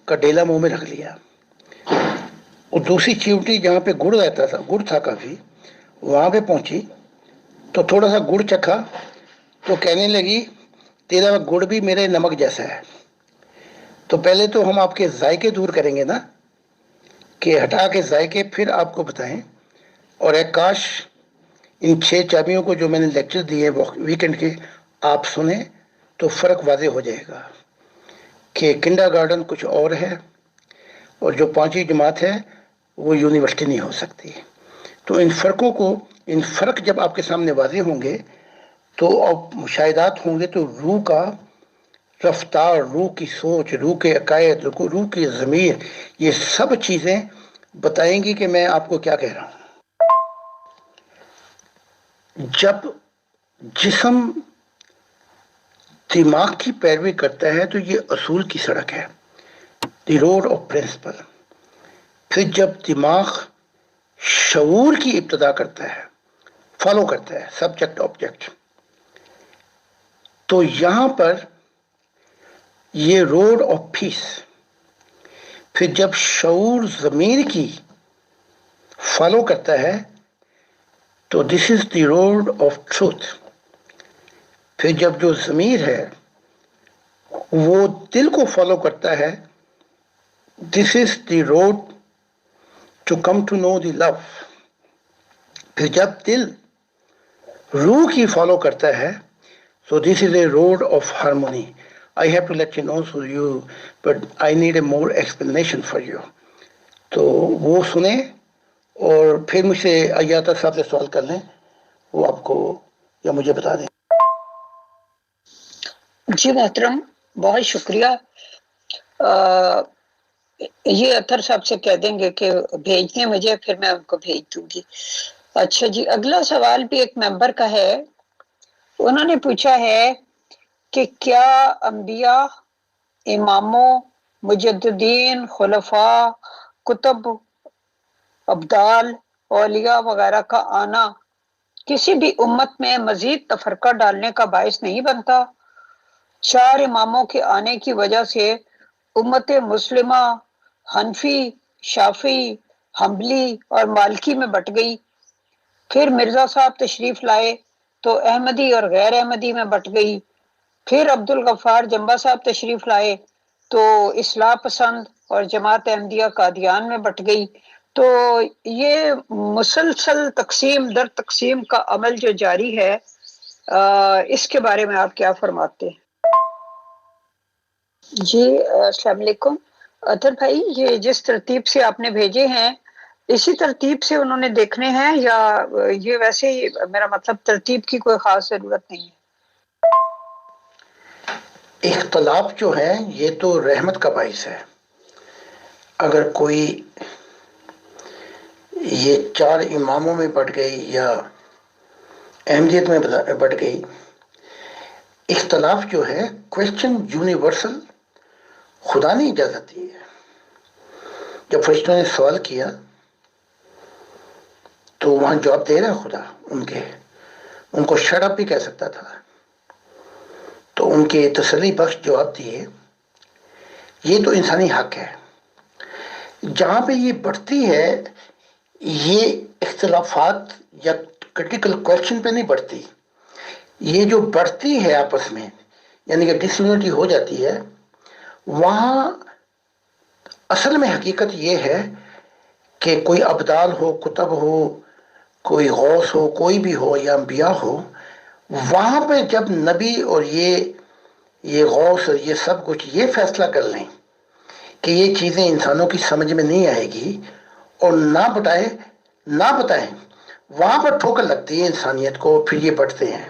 کا ڈیلا منہ میں رکھ لیا۔ اور دوسری چیونٹی جہاں پہ گڑ رہتا تھا، گڑ تھا کافی، وہاں پہ پہنچی تو تھوڑا سا گڑ چکھا، تو کہنے لگی تیرا گڑ بھی میرے نمک جیسا ہے۔ تو پہلے تو ہم آپ کے ذائقے دور کریں گے نا، کہ ہٹا کے ذائقے پھر آپ کو بتائیں۔ اور ایک کاش ان 6 چابیوں کو جو میں نے لیکچر دیے ویکنڈ کے آپ سنیں تو فرق واضح ہو جائے گا کہ کنڈر گارڈن کچھ اور ہے اور جو 5ویں جماعت ہے وہ یونیورسٹی نہیں ہو سکتی۔ تو ان فرق جب آپ کے سامنے واضح ہوں گے تو اب مشاہدات ہوں گے، تو روح کا رفتار، روح کی سوچ، روح کے عقائد، روح کی ضمیر، یہ سب چیزیں بتائیں گی کہ میں آپ کو کیا کہہ رہا ہوں۔ جب جسم دماغ کی پیروی کرتا ہے تو یہ اصول کی سڑک ہے، دی روڈ آف پرنسپل۔ پھر جب دماغ شعور کی ابتدا کرتا ہے، فالو کرتا ہے سبجیکٹ آبجیکٹ، تو یہاں پر یہ روڈ آف پیس۔ پھر جب شعور ضمیر کی فالو کرتا ہے تو دس is the road of truth. پھر جب جو ضمیر ہے وہ دل کو فالو کرتا ہے، this is the road to come to know the love. پھر جب دل روح کی فالو کرتا ہے so this is a road of harmony. I have to let you know, so you, but I need a more explanation for you. تو وہ سنیں اور پھر مجھ سے ایاتا صاحب سے سوال کر لیں، وہ آپ کو یا مجھے بتا دیں۔
جی محترم، بہت شکریہ۔ یہ اطہر صاحب سے کہہ دیں گے کہ بھیج دیں مجھے، پھر میں ان کو بھیج دوں گی۔ اچھا جی، اگلا سوال بھی ایک ممبر کا ہے۔ انہوں نے پوچھا ہے کہ کیا انبیاء، اماموں، مجددین، خلفاء، کتب، ابدال، اولیاء وغیرہ کا آنا کسی بھی امت میں مزید تفرقہ ڈالنے کا باعث نہیں بنتا؟ 4 اماموں کے آنے کی وجہ سے امت مسلمہ حنفی، شافعی، حنبلی اور مالکی میں بٹ گئی۔ پھر مرزا صاحب تشریف لائے تو احمدی اور غیر احمدی میں بٹ گئی۔ پھر عبد الغفار جمبا صاحب تشریف لائے تو اصلاح پسند اور جماعت احمدیہ قادیان میں بٹ گئی. تو یہ مسلسل تقسیم در تقسیم کا عمل جو جاری ہے، اس کے بارے میں آپ کیا فرماتے ہیں؟ جی السلام علیکم اطہر بھائی، یہ جس ترتیب سے آپ نے بھیجے ہیں اسی ترتیب سے انہوں نے دیکھنے ہیں، یا یہ ویسے ہی؟ میرا مطلب ترتیب کی کوئی خاص ضرورت نہیں ہے.
اختلاف جو ہے یہ تو رحمت کا باعث ہے. اگر کوئی یہ 4 اماموں میں بٹ گئی یا احمدیت میں بٹ گئی، اختلاف جو ہے کوشچن یونیورسل خدا نے اجازت دی ہے. جب فرشتوں نے سوال کیا تو وہاں جواب دے رہا ہے خدا. ان کو شٹ اپ بھی کہہ سکتا تھا، تو ان کے تسلی بخش جواب دیے. یہ تو انسانی حق ہے. جہاں پہ یہ بڑھتی ہے، یہ اختلافات یا کرٹیکل کوشچن پہ نہیں بڑھتی. یہ جو بڑھتی ہے آپس میں، یعنی کہ ڈس یونٹی ہو جاتی ہے، وہاں اصل میں حقیقت یہ ہے کہ کوئی ابدال ہو، کتب ہو، کوئی غوث ہو، کوئی بھی ہو، یا انبیاء ہو، وہاں پہ جب نبی اور یہ غوث اور یہ سب کچھ یہ فیصلہ کر لیں کہ یہ چیزیں انسانوں کی سمجھ میں نہیں آئے گی اور نہ بتائیں، وہاں پر ٹھوکر لگتی ہے انسانیت کو. پھر یہ بٹتے ہیں،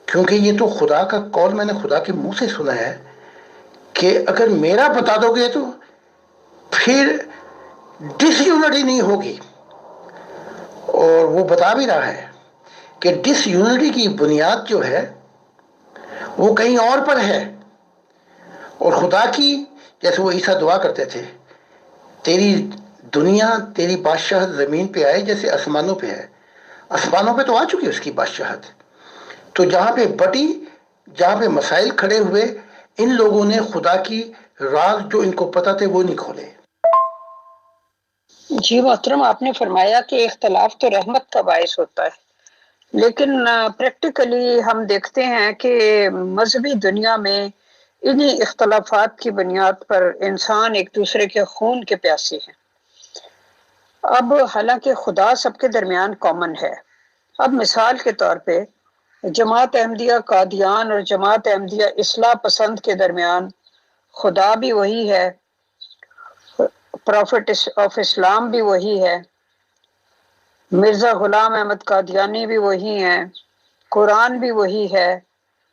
کیونکہ یہ تو خدا کا قول میں نے خدا کے منہ سے سنا ہے کہ اگر میرا بتا دو گے تو پھر ڈس یونٹی نہیں ہوگی. اور وہ بتا بھی رہا ہے کہ ڈس یونٹی کی بنیاد جو ہے وہ کہیں اور پر ہے. اور خدا کی، جیسے وہ عیسیٰ دعا کرتے تھے، تیری دنیا، تیری بادشاہت زمین پہ آئے جیسے آسمانوں پہ ہے. آسمانوں پہ تو آ چکی اس کی بادشاہت. تو جہاں پہ بٹی، جہاں پہ مسائل کھڑے ہوئے، ان لوگوں نے خدا کی راز جو ان کو پتہ تھے وہ نہیں کھولے.
جی محترم، آپ نے فرمایا کہ اختلاف تو رحمت کا باعث ہوتا ہے، لیکن پریکٹیکلی ہم دیکھتے ہیں کہ مذہبی دنیا میں انہی اختلافات کی بنیاد پر انسان ایک دوسرے کے خون کے پیاسے ہیں. اب حالانکہ خدا سب کے درمیان کامن ہے. اب مثال کے طور پہ جماعت احمدیہ قادیان اور جماعت احمدیہ اصلاح پسند کے درمیان خدا بھی وہی ہے، پروفٹ آف اسلام بھی وہی ہے، مرزا غلام احمد قادیانی بھی وہی ہیں، قرآن بھی وہی ہے،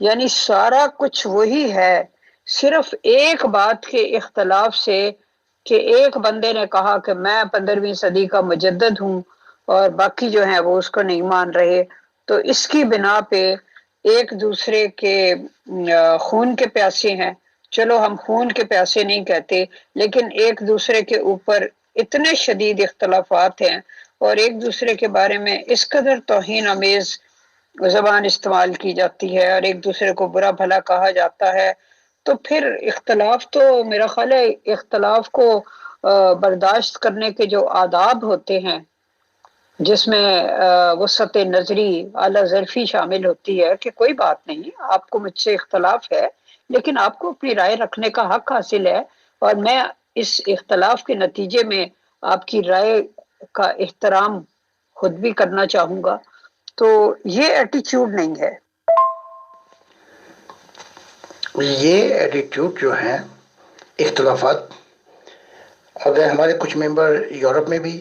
یعنی سارا کچھ وہی ہے. صرف ایک بات کے اختلاف سے کہ ایک بندے نے کہا کہ میں 15ویں صدی کا مجدد ہوں اور باقی جو ہیں وہ اس کو نہیں مان رہے، تو اس کی بنا پہ ایک دوسرے کے خون کے پیاسے ہیں. چلو ہم خون کے پیاسے نہیں کہتے، لیکن ایک دوسرے کے اوپر اتنے شدید اختلافات ہیں اور ایک دوسرے کے بارے میں اس قدر توہین آمیز زبان استعمال کی جاتی ہے اور ایک دوسرے کو برا بھلا کہا جاتا ہے. تو پھر اختلاف تو میرا خیال ہے اختلاف کو برداشت کرنے کے جو آداب ہوتے ہیں، جس میں وسعت نظری، اعلیٰ ظرفی شامل ہوتی ہے کہ کوئی بات نہیں، آپ کو مجھ سے اختلاف ہے لیکن آپ کو اپنی رائے رکھنے کا حق حاصل ہے، اور میں اس اختلاف کے نتیجے میں آپ کی رائے کا احترام خود بھی کرنا چاہوں گا. تو یہ ایٹیچیوڈ نہیں ہے.
یہ ایٹیٹیوڈ جو ہے اختلافات، اگر ہمارے کچھ ممبر یورپ میں بھی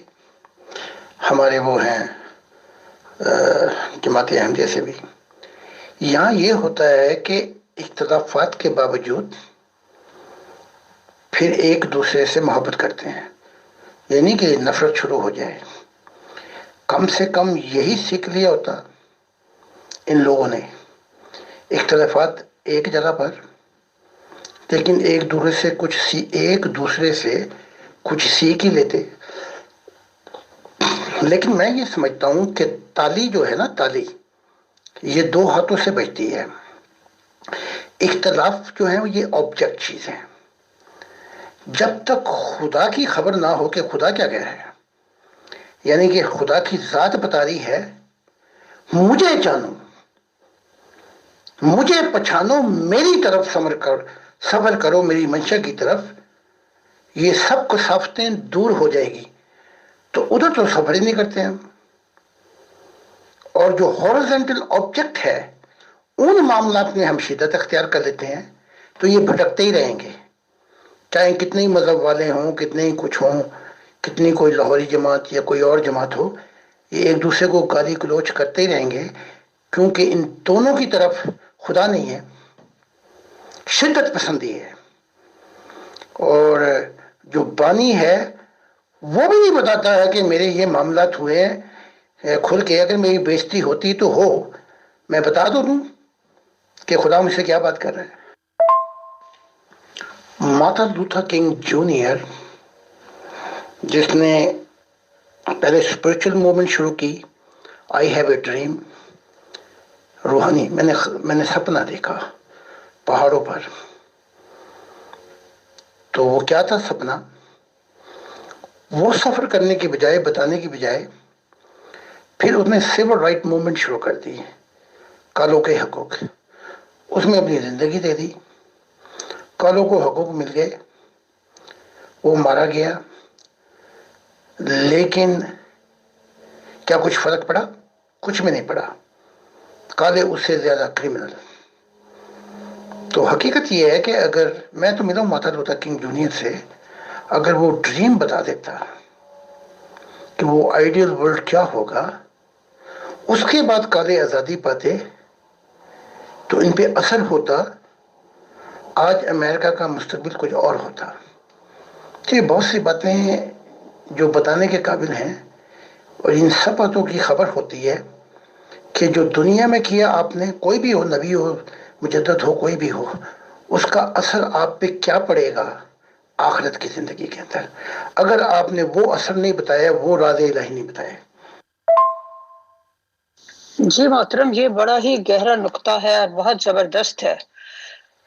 ہمارے وہ ہیں جماعت احمدیہ سے بھی، یہاں یہ ہوتا ہے کہ اختلافات کے باوجود پھر ایک دوسرے سے محبت کرتے ہیں. یعنی کہ نفرت شروع ہو جائے. کم سے کم یہی سیکھ لیا ہوتا ان لوگوں نے. اختلافات ایک جگہ پر، لیکن ایک دوسرے سے کچھ سیکھ ہی لیتے. لیکن میں یہ سمجھتا ہوں کہ تالی جو ہے نا، تالی یہ 2 ہاتھوں سے بجتی ہے. اختلاف جو ہے یہ آبجیکٹ چیز ہے. جب تک خدا کی خبر نہ ہو کہ خدا کیا کہہ رہا ہے، یعنی کہ خدا کی ذات بتا رہی ہے مجھے جانو، مجھے پہچانو، میری طرف سفر کرو، میری منشا کی طرف، یہ سب کثافتیں دور ہو جائے گی۔ تو ادھر تو سفر ہی نہیں کرتے ہم، اور جو ہورزنٹل آبجیکٹ ہے ان معاملات میں ہم شدت اختیار کر لیتے ہیں، تو یہ بھٹکتے ہی رہیں گے، چاہے کتنے ہی مذہب والے ہوں، کتنے ہی کچھ ہوں، کتنی کوئی لاہوری جماعت یا کوئی اور جماعت ہو، یہ ایک دوسرے کو گالی گلوچ کرتے ہی رہیں گے، کیونکہ ان دونوں کی طرف خدا نہیں ہے، شدت پسندی ہے۔ اور جو بانی ہے وہ بھی نہیں بتاتا ہے کہ میرے یہ معاملات ہوئے ہیں، کھل کے اگر میری بےزتی ہوتی تو ہو، میں بتا دوں کہ خدا مجھ سے کیا بات کر رہا ہے۔ مارٹن لوتھر کنگ جونیئر، جس نے پہلے اسپرچل موومنٹ شروع کی، آئی ہیو اے ڈریم، روحانی، میں نے سپنا دیکھا پہاڑوں پر، تو وہ کیا تھا سپنا؟ وہ سفر کرنے کی بجائے، بتانے کی بجائے، پھر اس نے سول رائٹ موومنٹ شروع کر دی، کالوں کے حقوق، اس میں اپنی زندگی دے دی، کالوں کو حقوق مل گئے، وہ مارا گیا، لیکن کیا کچھ فرق پڑا؟ کچھ بھی نہیں پڑا، کالے اس سے زیادہ کرمنل۔ تو حقیقت یہ ہے کہ اگر میں تو ملا ہوں مارٹن لوتھر کنگ جونیئر سے، اگر وہ ڈریم بتا دیتا کہ وہ آئیڈیل ورلڈ کیا ہوگا، اس کے بعد کالے آزادی پاتے، تو ان پہ اثر ہوتا، آج امریکہ کا مستقبل کچھ اور ہوتا۔ تو یہ بہت سی باتیں ہیں جو بتانے کے قابل ہیں، اور ان سب باتوں کی خبر ہوتی ہے کہ جو دنیا میں کیا آپ نے، کوئی بھی ہو، نبی ہو، مجدد ہو، کوئی بھی ہو، اس کا اثر آپ پہ کیا پڑے گا آخرت کی زندگی کے اندر، اگر آپ نے وہ اثر نہیں بتایا، وہ راز الہی نہیں بتایا۔
جی محترم، یہ بڑا ہی گہرا نقطہ ہے اور بہت زبردست ہے،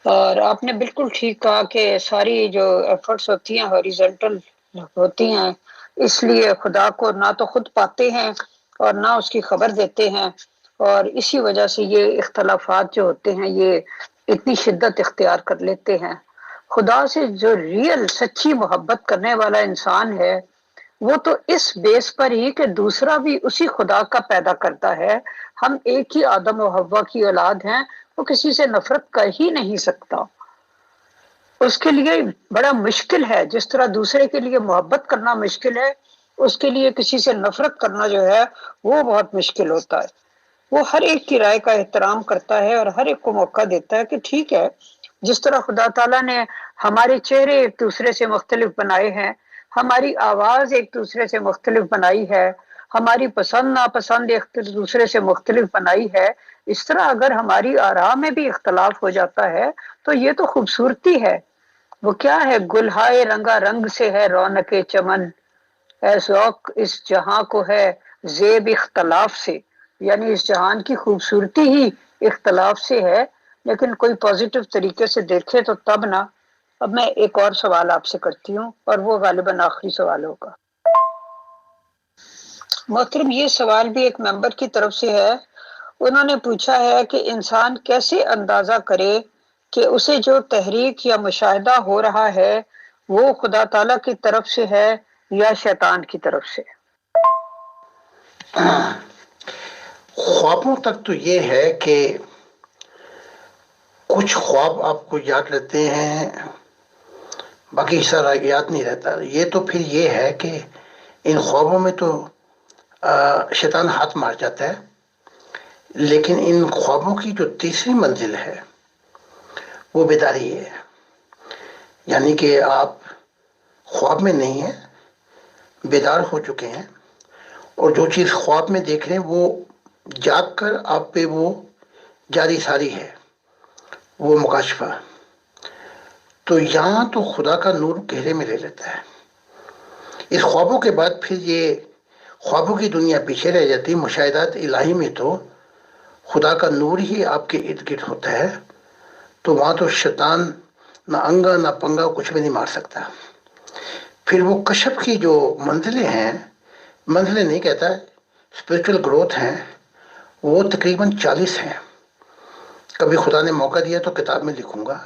اور آپ نے بالکل ٹھیک کہا کہ ساری جو ایفرٹس ہوتی ہیں ہاریزونٹل ہوتی ہیں، اس لیے خدا کو نہ تو خود پاتے ہیں اور نہ اس کی خبر دیتے ہیں، اور اسی وجہ سے یہ اختلافات جو ہوتے ہیں یہ اتنی شدت اختیار کر لیتے ہیں۔ خدا سے جو ریئل سچی محبت کرنے والا انسان ہے، وہ تو اس بیس پر ہی کہ دوسرا بھی اسی خدا کا پیدا کرتا ہے، ہم ایک ہی آدم و حوا کی اولاد ہیں، وہ کسی سے نفرت کر ہی نہیں سکتا۔ اس کے لیے بڑا مشکل ہے، جس طرح دوسرے کے لیے محبت کرنا مشکل ہے، اس کے لیے کسی سے نفرت کرنا جو ہے وہ بہت مشکل ہوتا ہے۔ وہ ہر ایک کی رائے کا احترام کرتا ہے اور ہر ایک کو موقع دیتا ہے کہ ٹھیک ہے، جس طرح خدا تعالیٰ نے ہمارے چہرے ایک دوسرے سے مختلف بنائے ہیں، ہماری آواز ایک دوسرے سے مختلف بنائی ہے، ہماری پسند ناپسند ایک دوسرے سے مختلف بنائی ہے، اس طرح اگر ہماری آراء میں بھی اختلاف ہو جاتا ہے تو یہ تو خوبصورتی ہے۔ وہ کیا ہے؟ گلہائے رنگا رنگ سے ہے رونق چمن، اے ذوق اس جہاں کو ہے زیب اختلاف سے، یعنی اس جہان کی خوبصورتی ہی اختلاف سے ہے، لیکن کوئی پازیٹیو طریقے سے دیکھے تو تب نہ۔ اب میں ایک اور سوال آپ سے کرتی ہوں، اور وہ غالباً آخری سوال ہوگا۔ محترم، یہ سوال بھی ایک ممبر کی طرف سے ہے، انہوں نے پوچھا ہے کہ انسان کیسے اندازہ کرے کہ اسے جو تحریک یا مشاہدہ ہو رہا ہے وہ خدا تعالیٰ کی طرف سے ہے یا شیطان کی طرف سے؟
خوابوں تک تو یہ ہے کہ کچھ خواب آپ کو یاد رہتے ہیں، باقی سارا یاد نہیں رہتا۔ یہ تو پھر یہ ہے کہ ان خوابوں میں تو شیطان ہاتھ مار جاتا ہے، لیکن ان خوابوں کی جو تیسری منزل ہے وہ بیداری ہے، یعنی کہ آپ خواب میں نہیں ہیں، بیدار ہو چکے ہیں، اور جو چیز خواب میں دیکھ رہے ہیں وہ جاگ کر آپ پہ وہ جاری ساری ہے، وہ مکاشفہ۔ تو یہاں تو خدا کا نور گہرے میں لے لیتا ہے۔ اس خوابوں کے بعد پھر یہ خوابوں کی دنیا پیچھے رہ جاتی، مشاہدات الہی میں تو خدا کا نور ہی آپ کے ارد گرد ہوتا ہے، تو وہاں تو شیطان نہ انگا نہ پنگا کچھ بھی نہیں مار سکتا۔ پھر وہ کشف کی جو منزلیں ہیں، منزلیں نہیں کہتا، اسپرچل گروتھ ہیں، وہ تقریباً 40 ہیں۔ کبھی خدا نے موقع دیا تو کتاب میں لکھوں گا.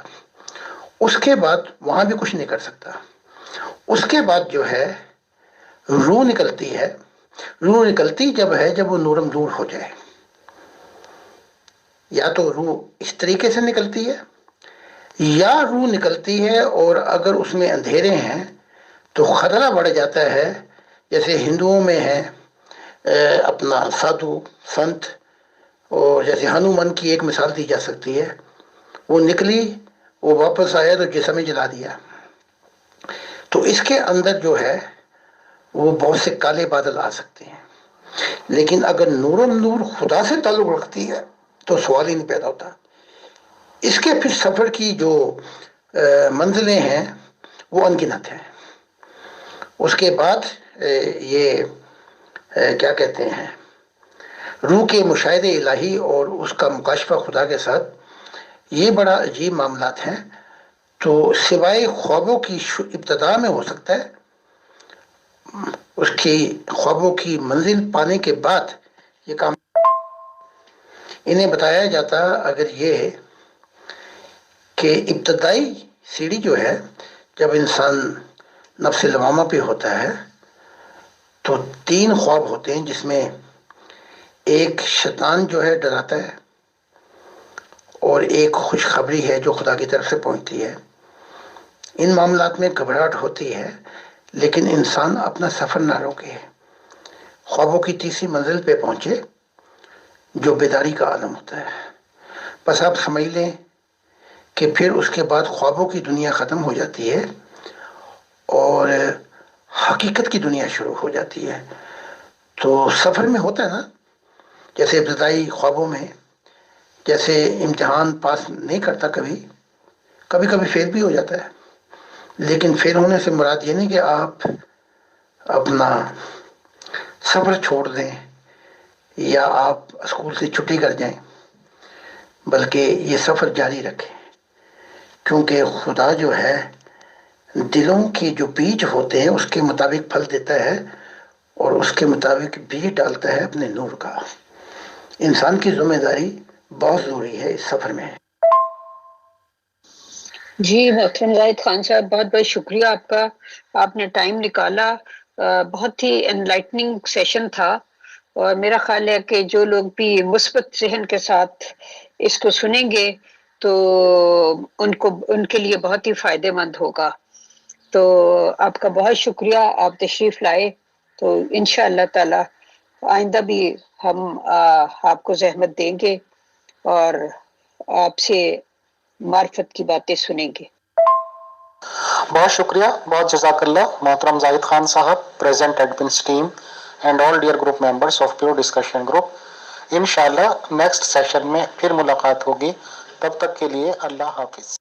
اس کے بعد وہاں بھی کچھ نہیں کر سکتا. اس کے بعد جو ہے روح نکلتی ہے. روح نکلتی جب ہے جب وہ نورم نور ہو جائے. یا تو روح اس طریقے سے نکلتی ہے، یا روح نکلتی ہے اور اگر اس میں اندھیرے ہیں تو خطرہ بڑھ جاتا ہے. جیسے ہندوؤں میں ہے اپنا سادھو سنت، اور جیسے ہنومان کی ایک مثال دی جا سکتی ہے. وہ نکلی، وہ واپس آیا تو جسم میں جلا دیا. تو اس کے اندر جو ہے وہ بہت سے کالے بادل آ سکتے ہیں. لیکن اگر نورم نور خدا سے تعلق رکھتی ہے تو سوال ہی نہیں پیدا ہوتا. اس کے پھر سفر کی جو منزلیں ہیں وہ انگنت ہیں. اس کے بعد یہ کیا کہتے ہیں، روح کے مشاہدے الہی اور اس کا مکاشفہ خدا کے ساتھ، یہ بڑا عجیب معاملات ہیں. تو سوائے خوابوں کی ابتدا میں ہو سکتا ہے، اس کی خوابوں کی منزل پانے کے بعد یہ کام انہیں بتایا جاتا. اگر یہ ہے کہ ابتدائی سیڑھی جو ہے جب انسان نفس لوامہ پہ ہوتا ہے تو 3 خواب ہوتے ہیں، جس میں ایک شیطان جو ہے ڈراتا ہے، اور ایک خوشخبری ہے جو خدا کی طرف سے پہنچتی ہے. ان معاملات میں گھبراہٹ ہوتی ہے، لیکن انسان اپنا سفر نہ روکے، خوابوں کی تیسری منزل پہ پہنچے جو بیداری کا عالم ہوتا ہے. بس آپ سمجھ لیں کہ پھر اس کے بعد خوابوں کی دنیا ختم ہو جاتی ہے اور حقیقت کی دنیا شروع ہو جاتی ہے. تو سفر میں ہوتا ہے نا، جیسے ابتدائی خوابوں میں جیسے امتحان پاس نہیں کرتا، کبھی کبھی فیل بھی ہو جاتا ہے. لیکن فیل ہونے سے مراد یہ نہیں کہ آپ اپنا سفر چھوڑ دیں یا آپ اسکول سے چھٹی کر جائیں، بلکہ یہ سفر جاری رکھیں. کیونکہ خدا جو ہے دلوں کے جو بیج ہوتے ہیں اس کے مطابق پھل دیتا ہے، اور اس کے مطابق بیج ڈالتا ہے اپنے نور کا. انسان کی ذمہ داری بہت ضروری ہے اس سفر میں.
جی محترم زاہد خان صاحب، بہت بہت شکریہ آپ کا. آپ نے ٹائم نکالا، بہت ہی انلائٹننگ سیشن تھا، اور میرا خیال ہے کہ جو لوگ بھی مثبت ذہن کے ساتھ اس کو سنیں گے تو ان کے لیے بہت ہی فائدہ مند ہوگا. تو آپ کا بہت شکریہ، آپ تشریف لائے. تو انشاءاللہ تعالی آئندہ بھی ہم آپ کو زحمت دیں گے اور آپ سے معرفت کی باتیں سنیں گے.
بہت شکریہ، بہت جزاک اللہ محترم زاہد خان صاحب، present admins team and all dear group members of pure discussion group. انشاءاللہ نیکسٹ سیشن میں پھر ملاقات ہوگی. تب تک کے لیے اللہ حافظ.